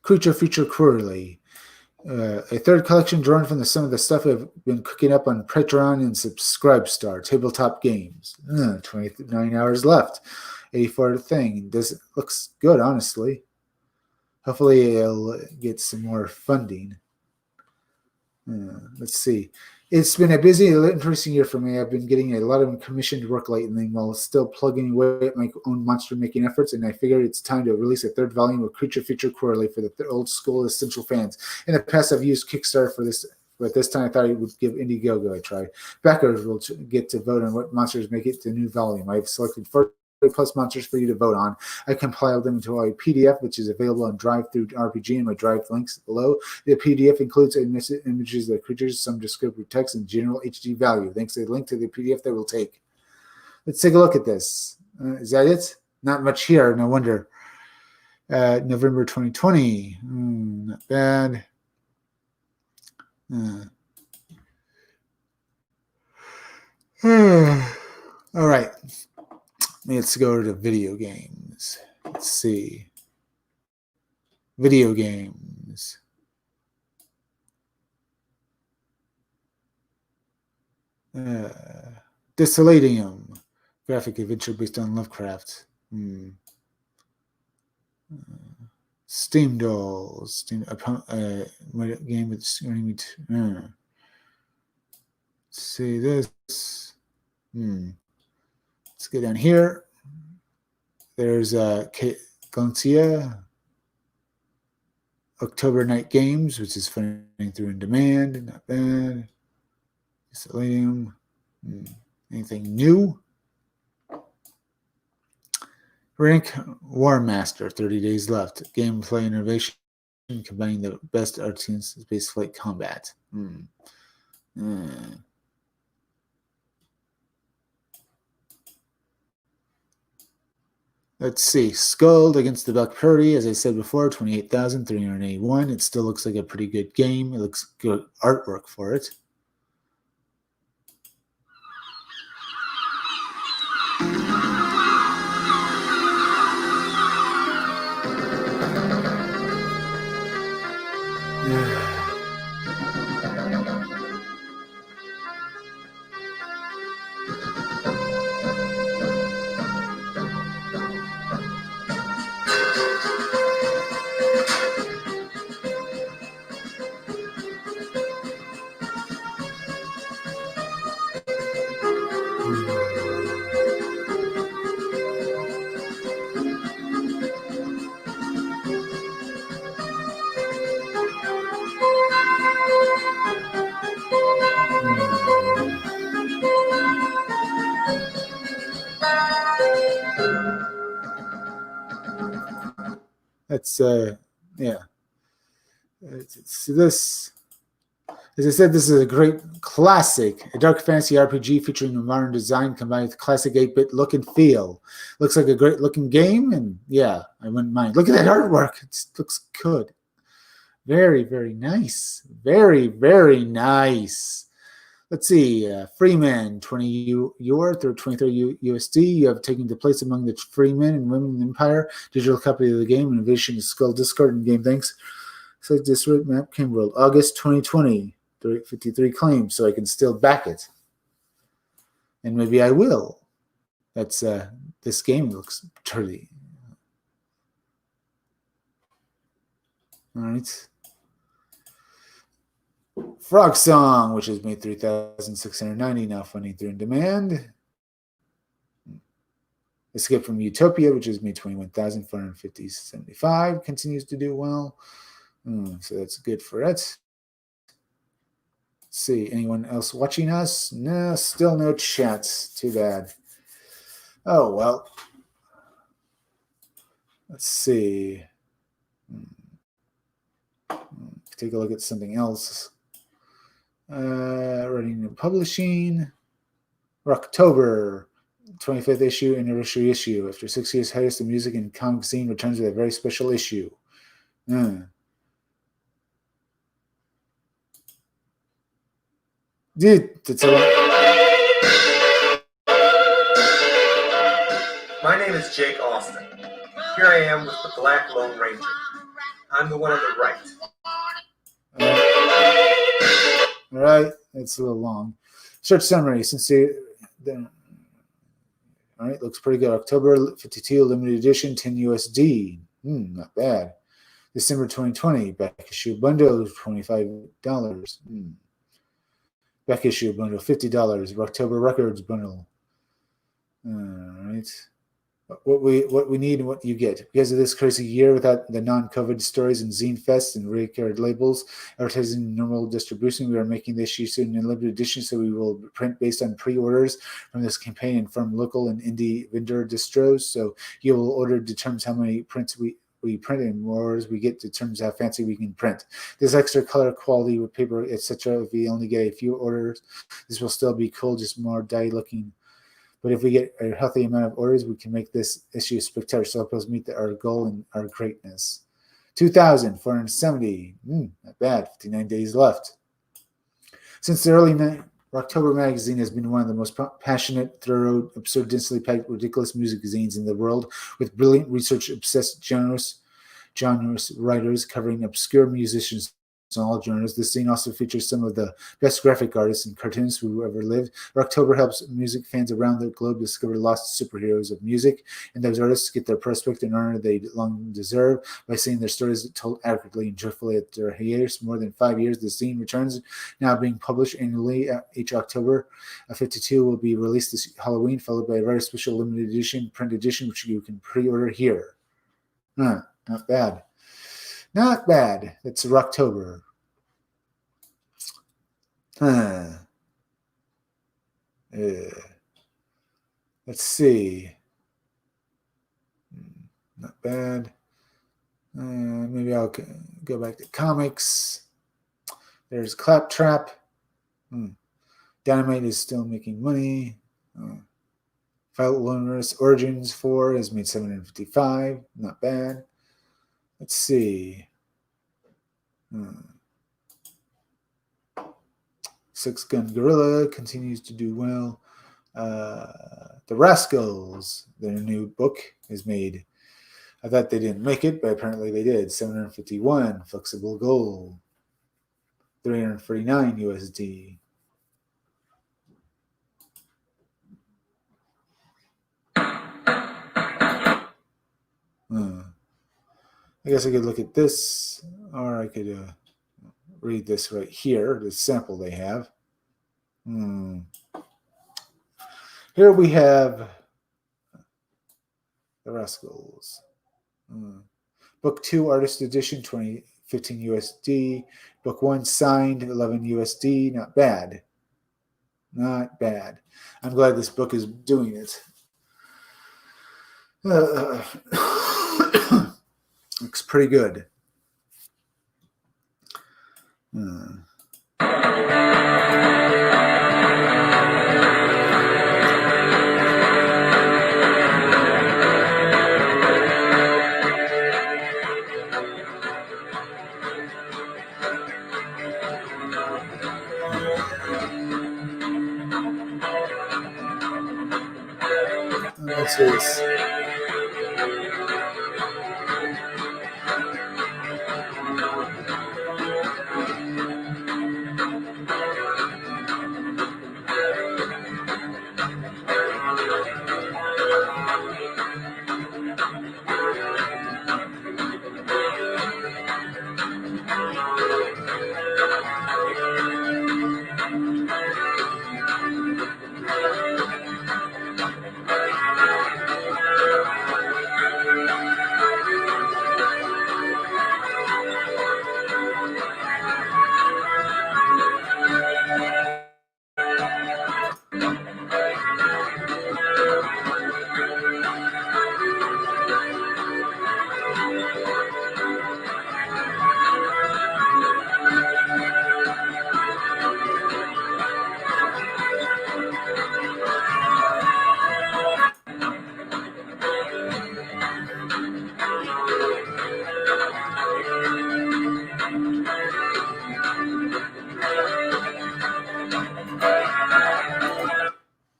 Creature Feature Quarterly. A third collection drawn from some of the stuff I've been cooking up on Patreon and Subscribestar. Tabletop games. 29 hours left. 84 thing. Looks good, honestly. Hopefully I'll get some more funding. Let's see. It's been a busy, interesting year for me. I've been getting a lot of commissioned work lately while still plugging away at my own monster-making efforts, and I figured it's time to release a third volume of Creature Feature Quarterly for the old school essential fans. In the past, I've used Kickstarter for this, but this time I thought I would give Indiegogo a try. Backers will get to vote on what monsters make it to the new volume. I've selected 40+ monsters for you to vote on. I compiled them into a PDF, which is available on Drive through RPG and my Drive links below. The PDF includes images of the creatures, some descriptive text, and general HD value. Thanks to the link to the PDF that we'll take. Let's take a look at this. Is that it? Not much here. No wonder. November 2020. Not bad. All right. Let's go to video games. Let's see. Video games. Desolatium. Graphic adventure based on Lovecraft. Steam Dolls. Game with let's see this. Let's go down here. There's Galancia, October Night Games, which is funding through in demand. Not bad. Selenium. Anything new? Rank War Master, 30 days left. Gameplay innovation, combining the best arts and space flight combat. Let's see. Skulled against the Buck Purdy, as I said before, 28,381. It still looks like a pretty good game. It looks good artwork for it. That's yeah. It's this. As I said, this is a great classic, a dark fantasy RPG featuring a modern design combined with classic 8-bit look and feel. Looks like a great looking game, and yeah, I wouldn't mind. Look at that artwork; it looks good. Very, very nice. Very, very nice. Let's see. Freeman, 20 euro, 23 USD. You have taken the place among the free men and women in the Empire. Digital copy of the game. Innovation is Skull Discard in game. Thanks. So this map came world. August 2020. 53 claims, so I can still back it. And maybe I will. That's this game looks pretty. All right. Frog Song, which has made 3,690, now funding through in demand. Escape from Utopia, which has made 21,450.75, continues to do well. So that's good for it. Let's see, anyone else watching us? No, still no chats. Too bad. Oh, well. Let's see. Take a look at something else. Writing and publishing. October 25th issue, anniversary issue. After 6 years, hiatus, the music and comic scene returns with a very special issue. Dude, that's a lot. My name is Jake Austin. Here I am with the Black Lone Ranger. I'm the one on the right. All right, it's a little long. Search summary. All right, looks pretty good. October 52 limited edition, 10 USD. Not bad. December 2020 back issue bundle, $25. Back issue bundle, $50. October Records bundle. All right. What we need and what you get. Because of this crazy year without the non-COVID stories and zine fests and recorded labels, advertising normal distribution, we are making this issue soon in limited edition, so we will print based on pre-orders from this campaign and from local and indie vendor distros. So you will order determines how many prints we print, and more orders we get determines how fancy we can print. This extra color quality with paper, etc. If we only get a few orders, this will still be cool, just more dye looking. But if we get a healthy amount of orders, we can make this issue spectacular. So help us meet our goal and our greatness. 2,470. Not bad. 59 days left. Since the early October magazine has been one of the most passionate, thorough, absurd, densely packed, ridiculous music zines in the world, with brilliant, research-obsessed, generous writers covering obscure musicians in all genres. This zine also features some of the best graphic artists and cartoonists who ever lived. October helps music fans around the globe discover lost superheroes of music, and those artists get their respect and honor they long deserve by seeing their stories told accurately and joyfully at their hiatus. More than 5 years, the zine returns, now being published annually each October. 52 will be released this Halloween, followed by a very special limited edition, print edition, which you can pre-order here. Not bad. Not bad. It's October. Let's see. Not bad. Maybe I'll go back to comics. There's Claptrap. Dynamite is still making money. Loneliness Origins 4 has made 755. Not bad. Let's see. Six Gun Gorilla continues to do well. The Rascals, their new book, is made. I thought they didn't make it, but apparently they did. 751 flexible gold. 349 USD. I guess I could look at this, or I could read this right here, the sample they have. Here we have the Rascals. Book 2 Artist Edition, 2015 USD. Book 1 signed, 11 USD. Not bad. Not bad. I'm glad this book is doing it. Looks pretty good. Let's do this.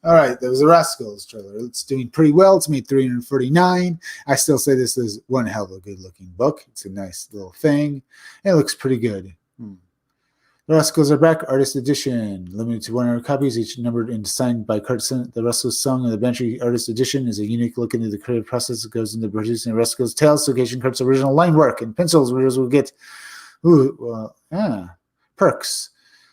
All right, that was the Rascals trailer. It's doing pretty well. It's made $349. I still say this is one hell of a good-looking book. It's a nice little thing. It looks pretty good. The Rascals are back, artist edition, limited to 100 copies, each numbered and signed by Kurt. The Rascals song of the Bantry artist edition is a unique look into the creative process that goes into producing the Rascals tales. Location Kurt's original line work and pencils. Readers will get perks.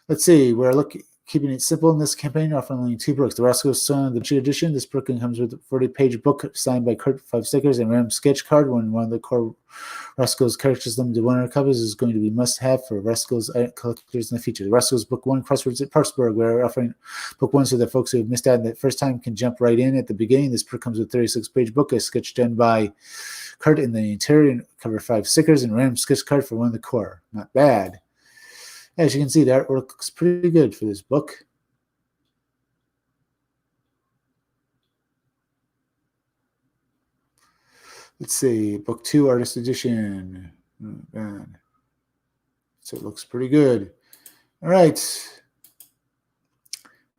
Let's see. We're keeping it simple in this campaign, offering only 2 books. The Rascals Song of the Bantry edition. This book comes with a 40-page book signed by Kurt, 5 stickers, and a random sketch card. When one of the core Rascals characters limited to 100 copies is going to be must-have for Rascals collectors in the future. The Rascals Book 1, Crosswords at Parksburg. We're offering Book 1 so that folks who have missed out the first time can jump right in at the beginning. This book comes with a 36-page book, a sketch done by Kurt in the interior, and cover 5 stickers, and a random sketch card for one of the core. Not bad. As you can see, the artwork looks pretty good for this book. Let's see, book 2, artist edition. Man. So it looks pretty good. All right.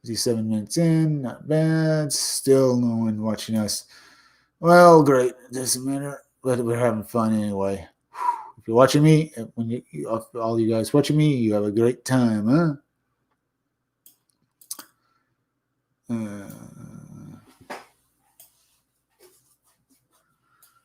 57 minutes in, not bad. Still no one watching us. Well, great. It doesn't matter, but we're having fun anyway. If you're watching me, all you guys watching me, you have a great time, huh?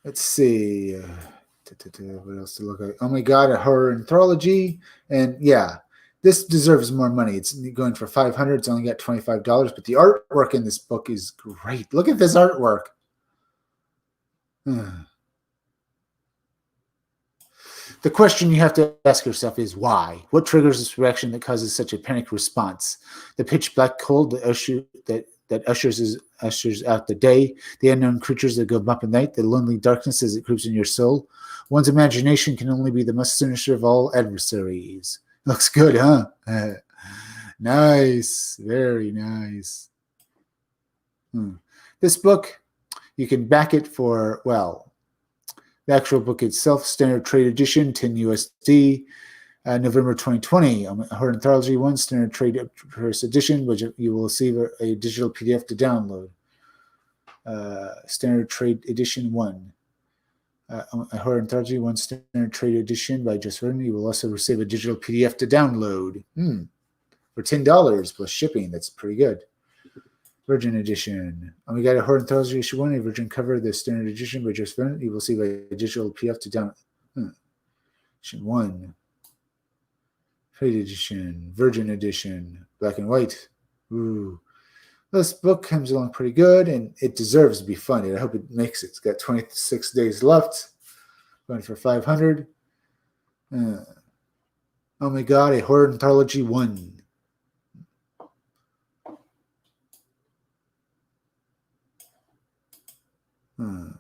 Let's see. What else to look at? Oh my God, a horror anthology. And yeah, this deserves more money. It's going for $500. It's only got $25, but the artwork in this book is great. Look at this artwork. The question you have to ask yourself is why? What triggers this reaction that causes such a panic response? The pitch black cold that ushers out the day, the unknown creatures that go bump at night, the lonely darkness as it creeps in your soul. One's imagination can only be the most sinister of all adversaries. Looks good, huh? Nice. Very nice. This book, you can back it for, well, the actual book itself, standard trade edition, 10 USD, November 2020. Horror Anthology 1, standard trade first edition, which you will receive a digital PDF to download. Standard trade edition 1. Horror Anthology 1, standard trade edition by Just Vernon. You will also receive a digital PDF to download for $10 plus shipping. That's pretty good. Virgin edition. We got a Horror Anthology issue 1, a virgin cover, the standard edition by Just Vernon. You will see a digital PDF to download. Edition 1. Trade edition. Virgin edition. Black and white. Ooh. This book comes along pretty good, and it deserves to be funded. I hope it makes it. It's got 26 days left. Going for $500. Oh my God, a Horror Anthology 1.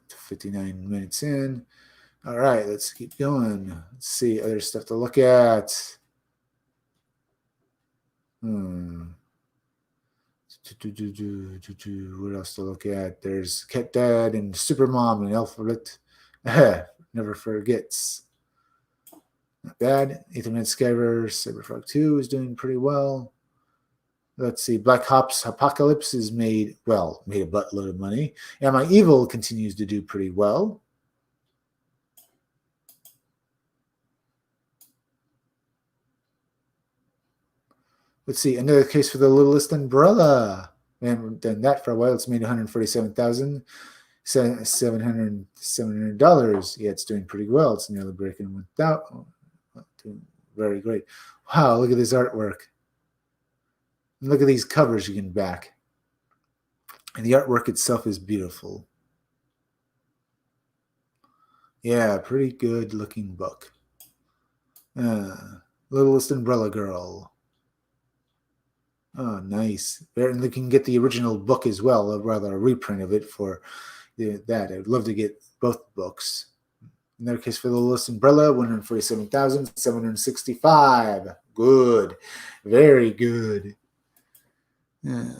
59 minutes in. All right, let's keep going. Let's see other stuff to look at. What else to look at? There's Cat Dad and Supermom and Alphabet. Never forgets. Not bad. Ethernet Skyver Cyberfrog 2 is doing pretty well. Let's see. Black Ops Apocalypse is made a buttload of money. And My Evil continues to do pretty well. Let's see. Another case for The Littlest Umbrella. And we've done that for a while. It's made $147,700. Yeah, it's doing pretty well. It's nearly breaking 1,000. Doing very great. Wow, look at this artwork. And look at these covers you can back. And the artwork itself is beautiful. Yeah, pretty good looking book. Littlest Umbrella Girl. Oh, nice. And you can get the original book as well, or rather a reprint of it for that. I'd love to get both books. In their case, for The Littlest Umbrella, $147,765. Good. Very good. Let's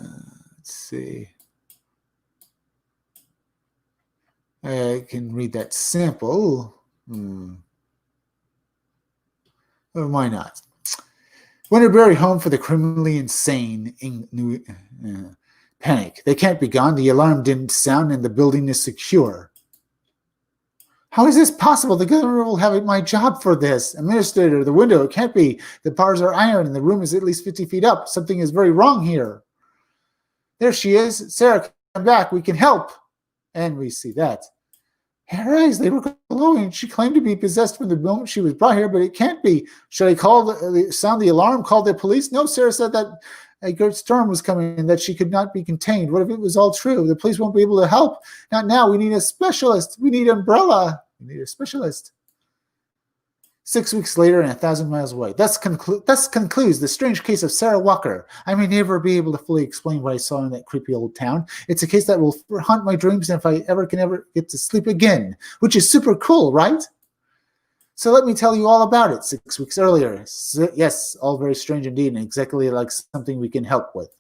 see. I can read that sample. Or why not? Winterberry home for the criminally insane panic. They can't be gone. The alarm didn't sound and the building is secure. How is this possible? The governor will have my job for this. Administrator, the window, it can't be. The bars are iron and the room is at least 50 feet up. Something is very wrong here. There she is. Sarah, come back. We can help. And we see that. Her eyes, they were glowing. She claimed to be possessed from the moment she was brought here, but it can't be. Should I sound the alarm, call the police? No, Sarah said that a great storm was coming and that she could not be contained. What if it was all true? The police won't be able to help. Not now. We need a specialist. We need an umbrella. We need a specialist. 6 weeks later and 1,000 miles away. Thus concludes the strange case of Sarah Walker. I may never be able to fully explain what I saw in that creepy old town. It's a case that will haunt my dreams if I ever get to sleep again, which is super cool, right? So let me tell you all about it 6 weeks earlier. So, yes, all very strange indeed, and exactly like something we can help with.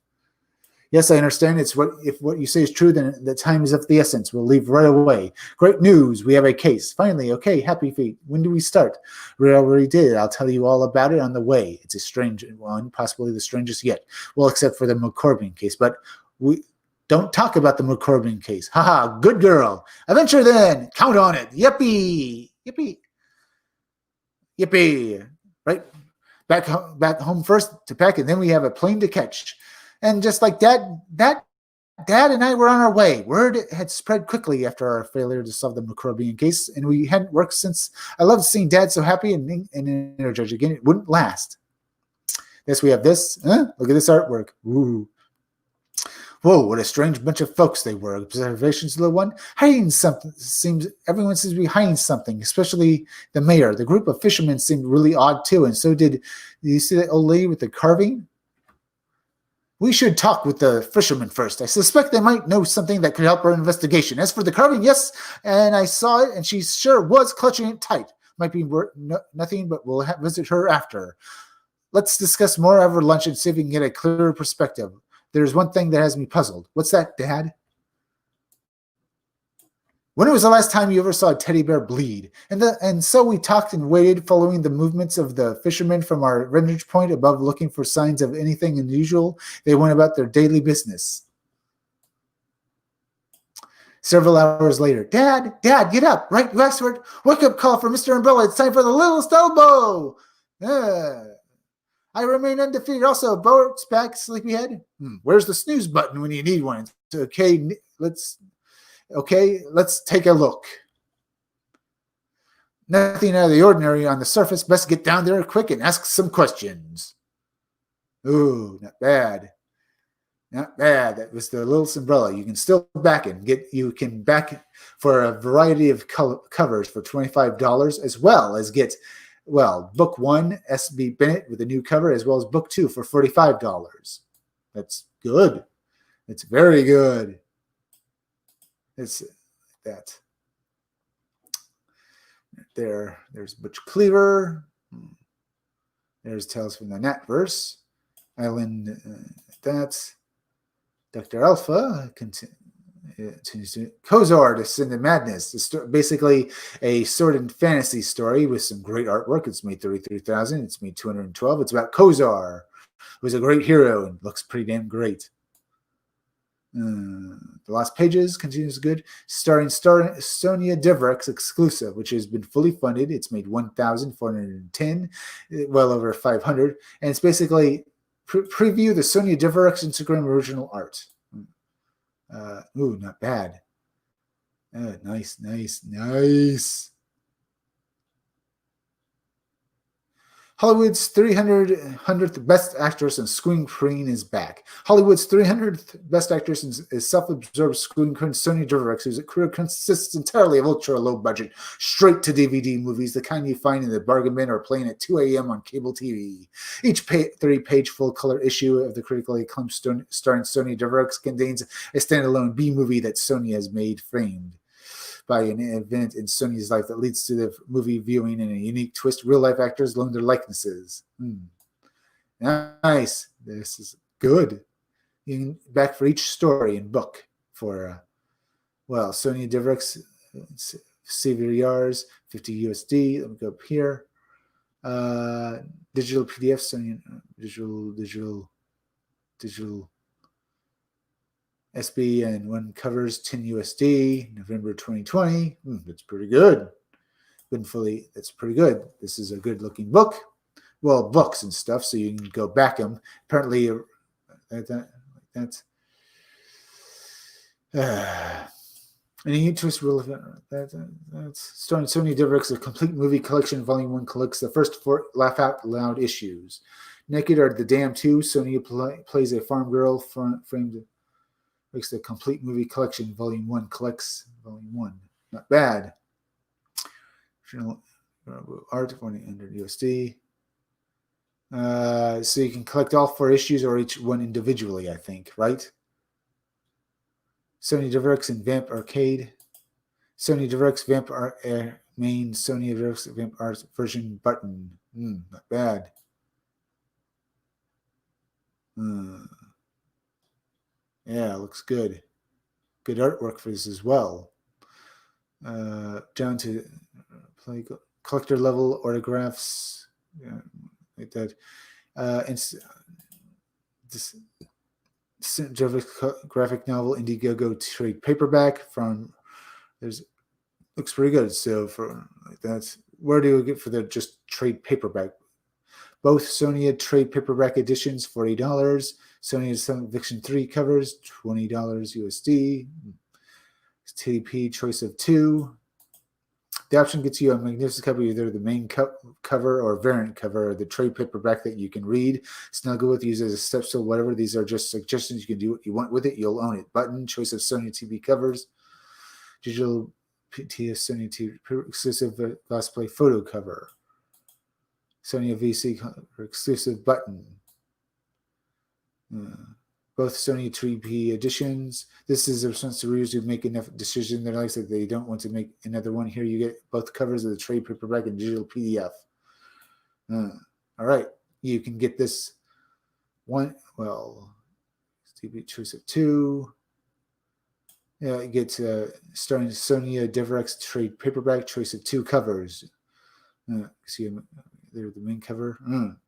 Yes, I understand. If what you say is true, then the time is of the essence. We'll leave right away. Great news. We have a case. Finally, okay, happy feet. When do we start? We already did. I'll tell you all about it on the way. It's a strange one, possibly the strangest yet. Well, except for the McCorbin case. But we don't talk about the McCorbin case. Haha, good girl. Adventure then. Count on it. Yippee. Yippee. Yippee. Right? Back home first to pack, and then we have a plane to catch. And just like that, Dad and I were on our way. Word had spread quickly after our failure to solve the McCorbian case, and we hadn't worked since. I loved seeing Dad so happy and energized again. It wouldn't last. Yes, we have this. Look at this artwork. Ooh. Whoa, what a strange bunch of folks they were. Observations, little one. Hiding something. Everyone seems to be hiding something, especially the mayor. The group of fishermen seemed really odd too, and so did you see that old lady with the carving? We should talk with the fishermen first. I suspect they might know something that could help our investigation. As for the carving, yes, and I saw it, and she sure was clutching it tight. Might be nothing, but we'll visit her after. Let's discuss more over lunch and see if we can get a clearer perspective. There's one thing that has me puzzled. What's that, Dad? When was the last time you ever saw a teddy bear bleed? And so we talked and waited, following the movements of the fishermen from our vantage point above, looking for signs of anything unusual. They went about their daily business. Several hours later, Dad, get up. Right, you asked for it. Wake up call for Mr. Umbrella. It's time for the littlest elbow. I remain undefeated. Also, boat's back, sleepyhead. Where's the snooze button when you need one? Okay, let's take a look. Nothing out of the ordinary on the surface. Best get down there quick and ask some questions. Ooh, not bad. Not bad. That was the littlest umbrella. You can still back it. You can back it for a variety of covers for $25, as well as get, book 1, S.B. Bennett with a new cover, as well as book 2 for $45. That's good. It's very good. It's that. There's Butch Cleaver. There's Tales from the Nav Verse. Island, that's Dr. Alpha. Kozar, Descend to Madness. Basically a sword and fantasy story with some great artwork. It's made $33,000. It's made $212. It's about Kozar. was a great hero and looks pretty damn great. The Lost Pages continues good, starring Sonia Devrek's exclusive, which has been fully funded. It's made 1,410, well over 500, and it's basically preview the Sonia Devrek's Instagram original art. Not bad. Nice. Hollywood's 300th Best Actress in Screen Queen is back. Hollywood's 300th Best Actress is self-absorbed screen queen Sonia Devrek's, whose career consists entirely of ultra-low-budget, straight-to-DVD movies, the kind you find in the bargain bin or playing at 2 a.m. on cable TV. Each 30-page full-color issue of the critically acclaimed starring Sonia Devrek's contains a standalone B-movie that Sonia has made framed by an event in Sonia's life that leads to the movie viewing in a unique twist. Real-life actors loan their likenesses. Nice. This is good. You can back for each story and book for, Sonia Devrek's CVRs, 50 USD. Let me go up here. Digital PDF, Sonia, digital SB and one covers 10 USD, November 2020. That's pretty good. That's pretty good. This is a good looking book. Well, books and stuff, so you can go back them. Apparently, that's any interest relevant. That's starring Sonia Devrek's A Complete Movie Collection, Volume 1 collects the first 4 Laugh Out Loud issues. Naked Are the Damn Two. Sonia plays a farm girl framed. Makes the Complete Movie Collection, Volume 1 collects Volume 1. Not bad. Art, 100 USD. So you can collect all 4 issues or each one individually, I think, right? Sonia Devrek's in Vamp Arcade. Sonia Devrek's Vamp main Sonia Devrek's Vamp Art version button. Not bad. Yeah, looks good. Good artwork for this as well. Down to play collector level autographs, like that. And this graphic novel Indiegogo trade paperback from looks pretty good. So that's where do you get for the just trade paperback? Both Sonia trade paperback editions, $40. Sonia's Fiction 3 covers, $20 USD. TDP choice of 2. The option gets you a magnificent cover, either the main cover or variant cover, or the trade paperback that you can read, snuggle with, use as a step stool, whatever. These are just suggestions. You can do what you want with it. You'll own it. Button, choice of Sonia TV covers. Digital PTS Sonia TV exclusive cosplay photo cover. Sonia VC exclusive button. Both Sonia 3P editions. This is a response to readers who make enough decision in their lives that they don't want to make another one. Here you get both covers of the trade paperback and digital PDF. All right. You can get this one. Well, TV choice of 2. Yeah, you get starring Sonia Devrek's trade paperback, choice of 2 covers. See, they're the main cover.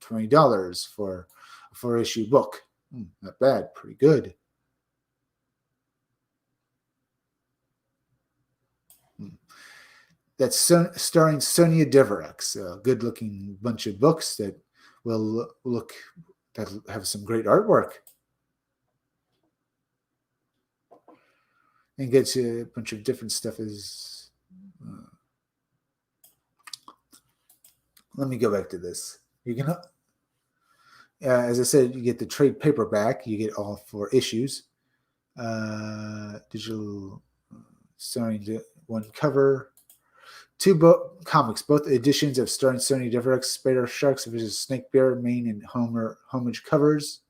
$20 for a 4-issue book. Not bad. Pretty good. That's starring Sonia Devrek's good-looking bunch of books that will that have some great artwork. And gets you a bunch of different stuff. Let me go back to this. You can, as I said, you get the trade paperback. You get all 4 issues. Digital, starring 1 cover. 2 comics, both editions of starring Sonia Devrek's Spider Sharks vs. Snake Bear main and homage covers.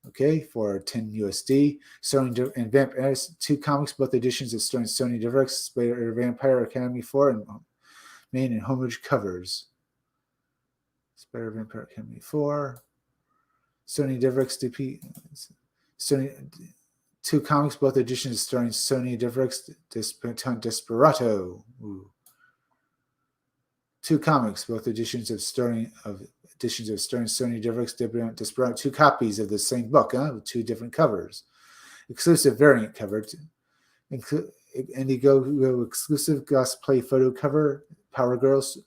Okay, for 10 USD. Starring and Vamp 2 comics, both editions of starring Sonia Devrek's Spider Vampire Academy 4 and main and homage covers. Spider Vampire Academy 4. Sonia Devrek's DP. Sonia 2 comics, both editions starring Sonia Devrek's Desperado. 2 comics, both editions of starring of editions of Stern Sony DivX distributed 2 copies of the same book, with 2 different covers. Exclusive variant cover. Indigo exclusive cosplay photo cover. Power Girls.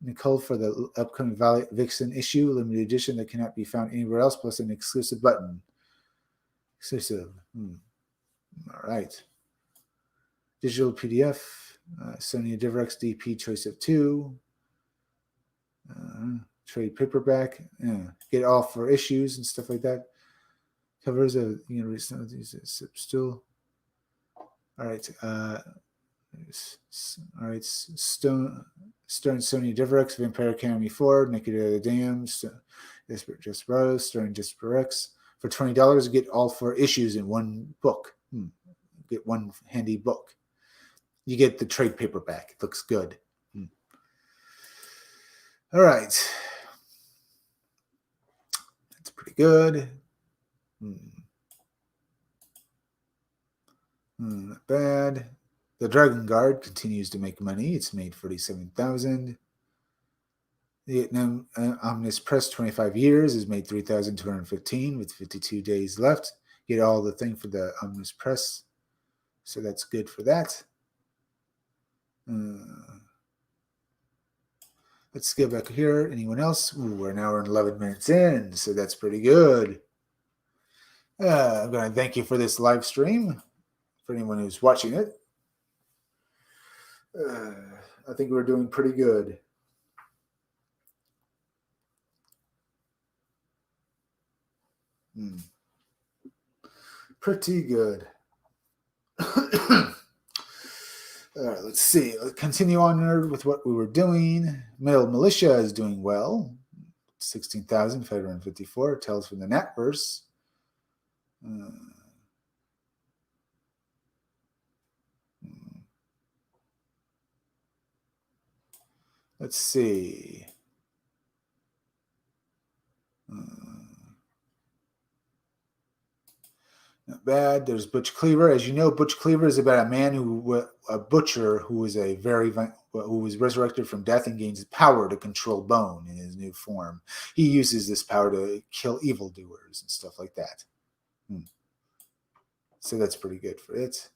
Nicole for the upcoming Violet Vixen issue, limited edition that cannot be found anywhere else, plus an exclusive button. Exclusive. All right. Digital PDF. Sony DivX DP Choice of 2. Trade paperback. Get all 4 issues and stuff like that. Covers of still. All right. All right. Stern Sony DivX Vampire Academy 4. Naked of the Dams. Desperados. Stern Desperados. For $20, you get all 4 issues in one book. Get one handy book. You get the trade paperback. It looks good. All right. That's pretty good. Not bad. The Dragon Guard continues to make money. It's made $47,000. The Vietnam Omnibus Press 25 years has made $3,215 with 52 days left. Get all the thing for the Omnibus Press. So that's good for that. Let's get back here. Anyone else? We're an hour and 11 minutes in, so that's pretty good. I'm going to thank you for this live stream, for anyone who's watching it. I think we're doing pretty good. Pretty good. All right, let's see. Let's continue on with what we were doing. Male Militia is doing well. 16,554. Tales from the Nav Verse. Let's see. Not bad. There's Butch Cleaver. As you know, Butch Cleaver is about a man a butcher who was who was resurrected from death and gains power to control bone in his new form. He uses this power to kill evildoers and stuff like that. So that's pretty good for it.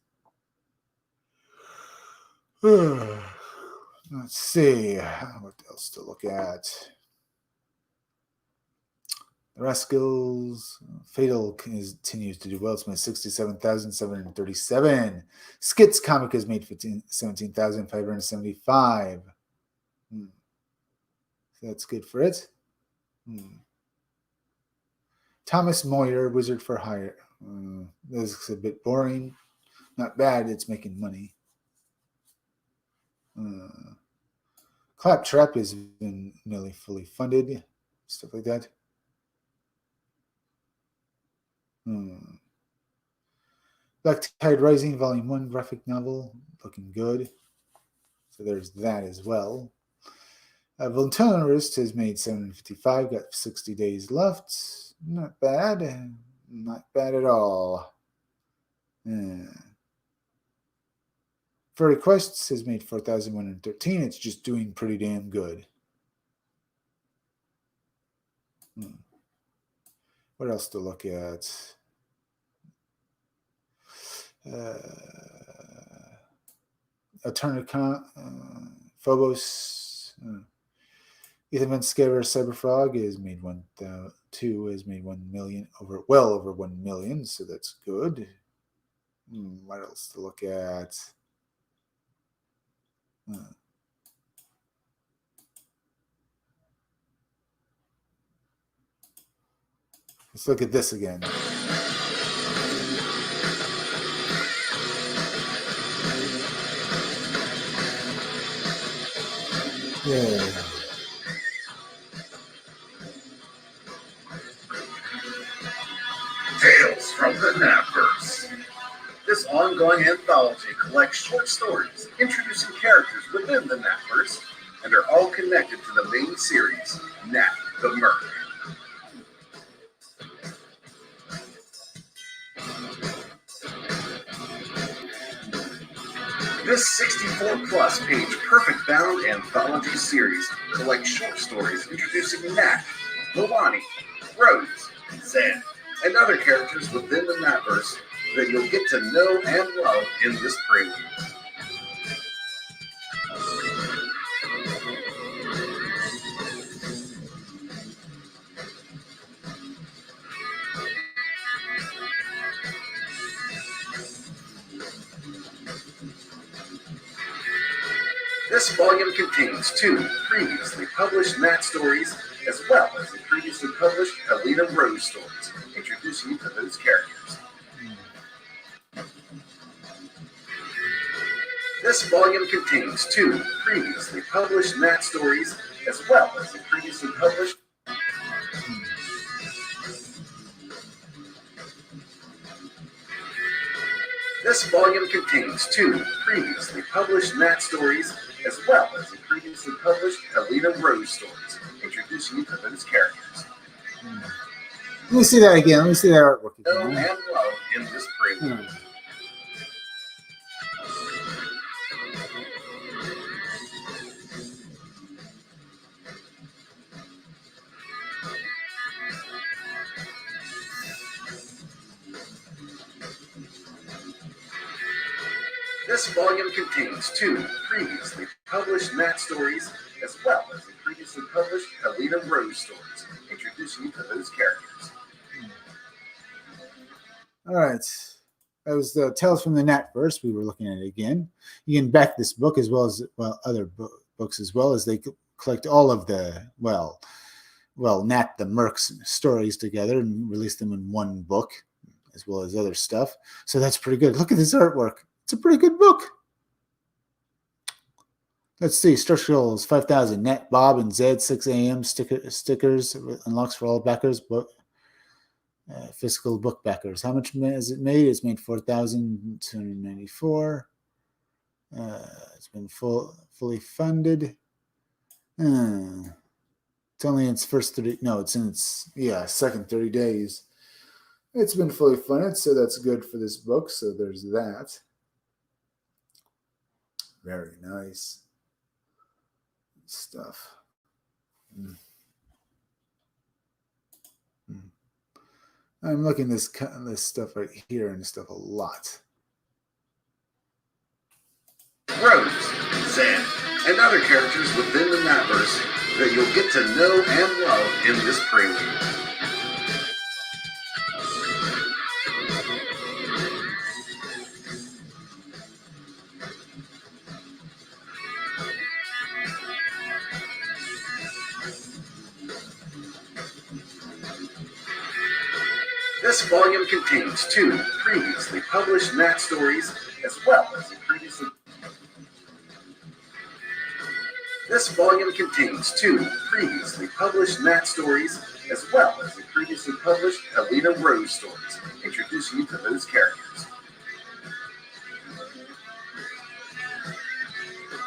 Let's see what else to look at. The Rascals, Fatal continues to do well. It's made 67,737. Skits comic has made 17,575. So that's good for it. Thomas Moyer, Wizard for Hire. This is a bit boring. Not bad. It's making money. Claptrap has been nearly fully funded. Stuff like that. Black Tide Rising, Volume 1 graphic novel, looking good. So there's that as well. Voluntarist has made 755, got 60 days left. Not bad. Not bad at all. For Requests has made 4,113. It's just doing pretty damn good. What else to look at? Alternicon, Phobos, Ethan Van Scaver, Cyberfrog has made 1 million, well over 1 million, so that's good. What else to look at? Let's look at this again. Yeah. Tales from the Nav Verse. This ongoing anthology collects short stories introducing characters within the Nav Verse, and are all connected to the main series, Nav the Merc. This 64-plus page perfect bound anthology series collects short stories introducing Mac, Milani, Rose, Zen, and other characters within the Nav Verse that you'll get to know and love in this prelude. This volume contains 2 previously published Matt stories, as well as the previously published Helena Rose stories, introducing you to those characters. This volume contains 2 previously published Matt stories, as well as the previously published. This volume contains 2 previously published Matt stories, as well as the previously published Helena Rose stories, introducing you to those characters. Let me see that again. Let me see that artwork Know again. and love in this prelude. This volume contains 2 previously published Matt stories, as well as the previously published Helena Rose stories, introducing you to those characters. All right. That was the Tales from the Nav Verse. We were looking at it again. You can back this book as well as other books as well, as they collect all of the Nat the Merc's stories together and release them in one book, as well as other stuff. So that's pretty good. Look at this artwork. It's a pretty good book. Let's see. Structurals 5,000. Nat, Bob, and Zed 6 a.m. Stickers unlocks for all backers. Fiscal book backers. How much has it made? It's made 4,294. It's been fully funded. It's only in its first 30. No, it's in its second 30 days. It's been fully funded, so that's good for this book. So there's that. Very nice stuff. I'm looking this stuff right here and stuff a lot. Rose, Zen, and other characters within the Nav Verse that you'll get to know and love in this prelude. This volume contains 2 previously published Matt stories, as well as the previously. This volume contains 2 previously published Matt stories, as well as the previously published Helena Rose stories, introducing you to those characters.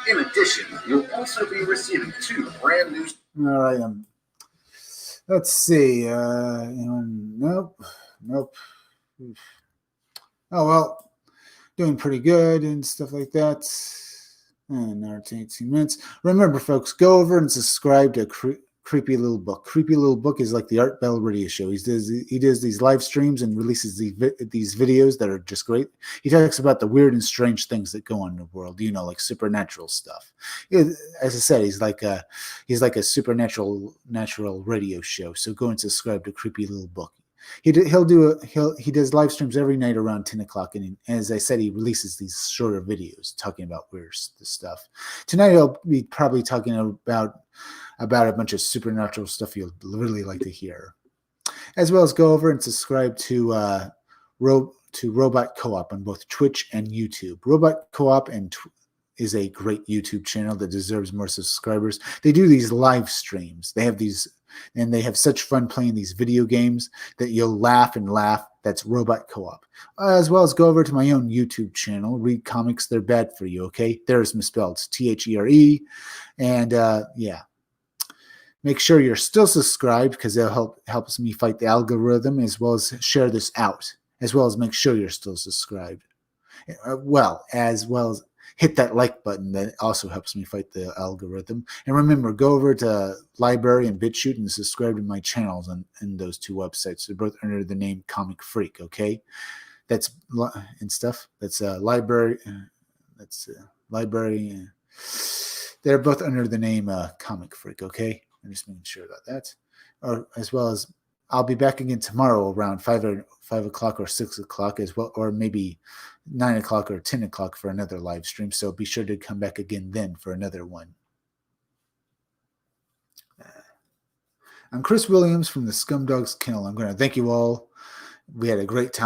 In addition, you'll also be receiving 2 brand new. All right. Let's see. Nope. Oh, well, doing pretty good and stuff like that. And now it's 18 minutes. Remember, folks, go over and subscribe to Creepy Little Book. Creepy Little Book is like the Art Bell radio show. He does these live streams and releases these videos that are just great. He talks about the weird and strange things that go on in the world, like supernatural stuff. As I said, he's like a supernatural radio show. So go and subscribe to Creepy Little Book. He does live streams every night around 10 o'clock, and as I said, he releases these shorter videos talking about weird stuff. Tonight I'll be probably talking about a bunch of supernatural stuff you'll really like to hear, as well as go over and subscribe to Robot Co-op on both Twitch and YouTube. Robot Co-op is a great YouTube channel that deserves more subscribers. They do these live streams. They have such fun playing these video games that you'll laugh and laugh. That's Robot Co-op. As well as go over to my own YouTube channel, Read Comics, They're Bad For You, okay? There's misspelled. It's THERE. And make sure you're still subscribed, because it helps me fight the algorithm, as well as share this out, as well as make sure you're still subscribed. As well as hit that like button. That also helps me fight the algorithm. And remember, go over to Library and BitChute and subscribe to my channels on those two websites. They're both under the name Comic Freak, okay? That's and stuff. That's Library. That's Library. They're both under the name Comic Freak, okay? I'm just making sure about that. Or as well as I'll be back again tomorrow around 5 o'clock or 6 o'clock as well, or maybe 9 o'clock or 10 o'clock for another live stream. So be sure to come back again then for another one. I'm Chris Williams from the Scumdogs Kennel. I'm going to thank you all. We had a great time.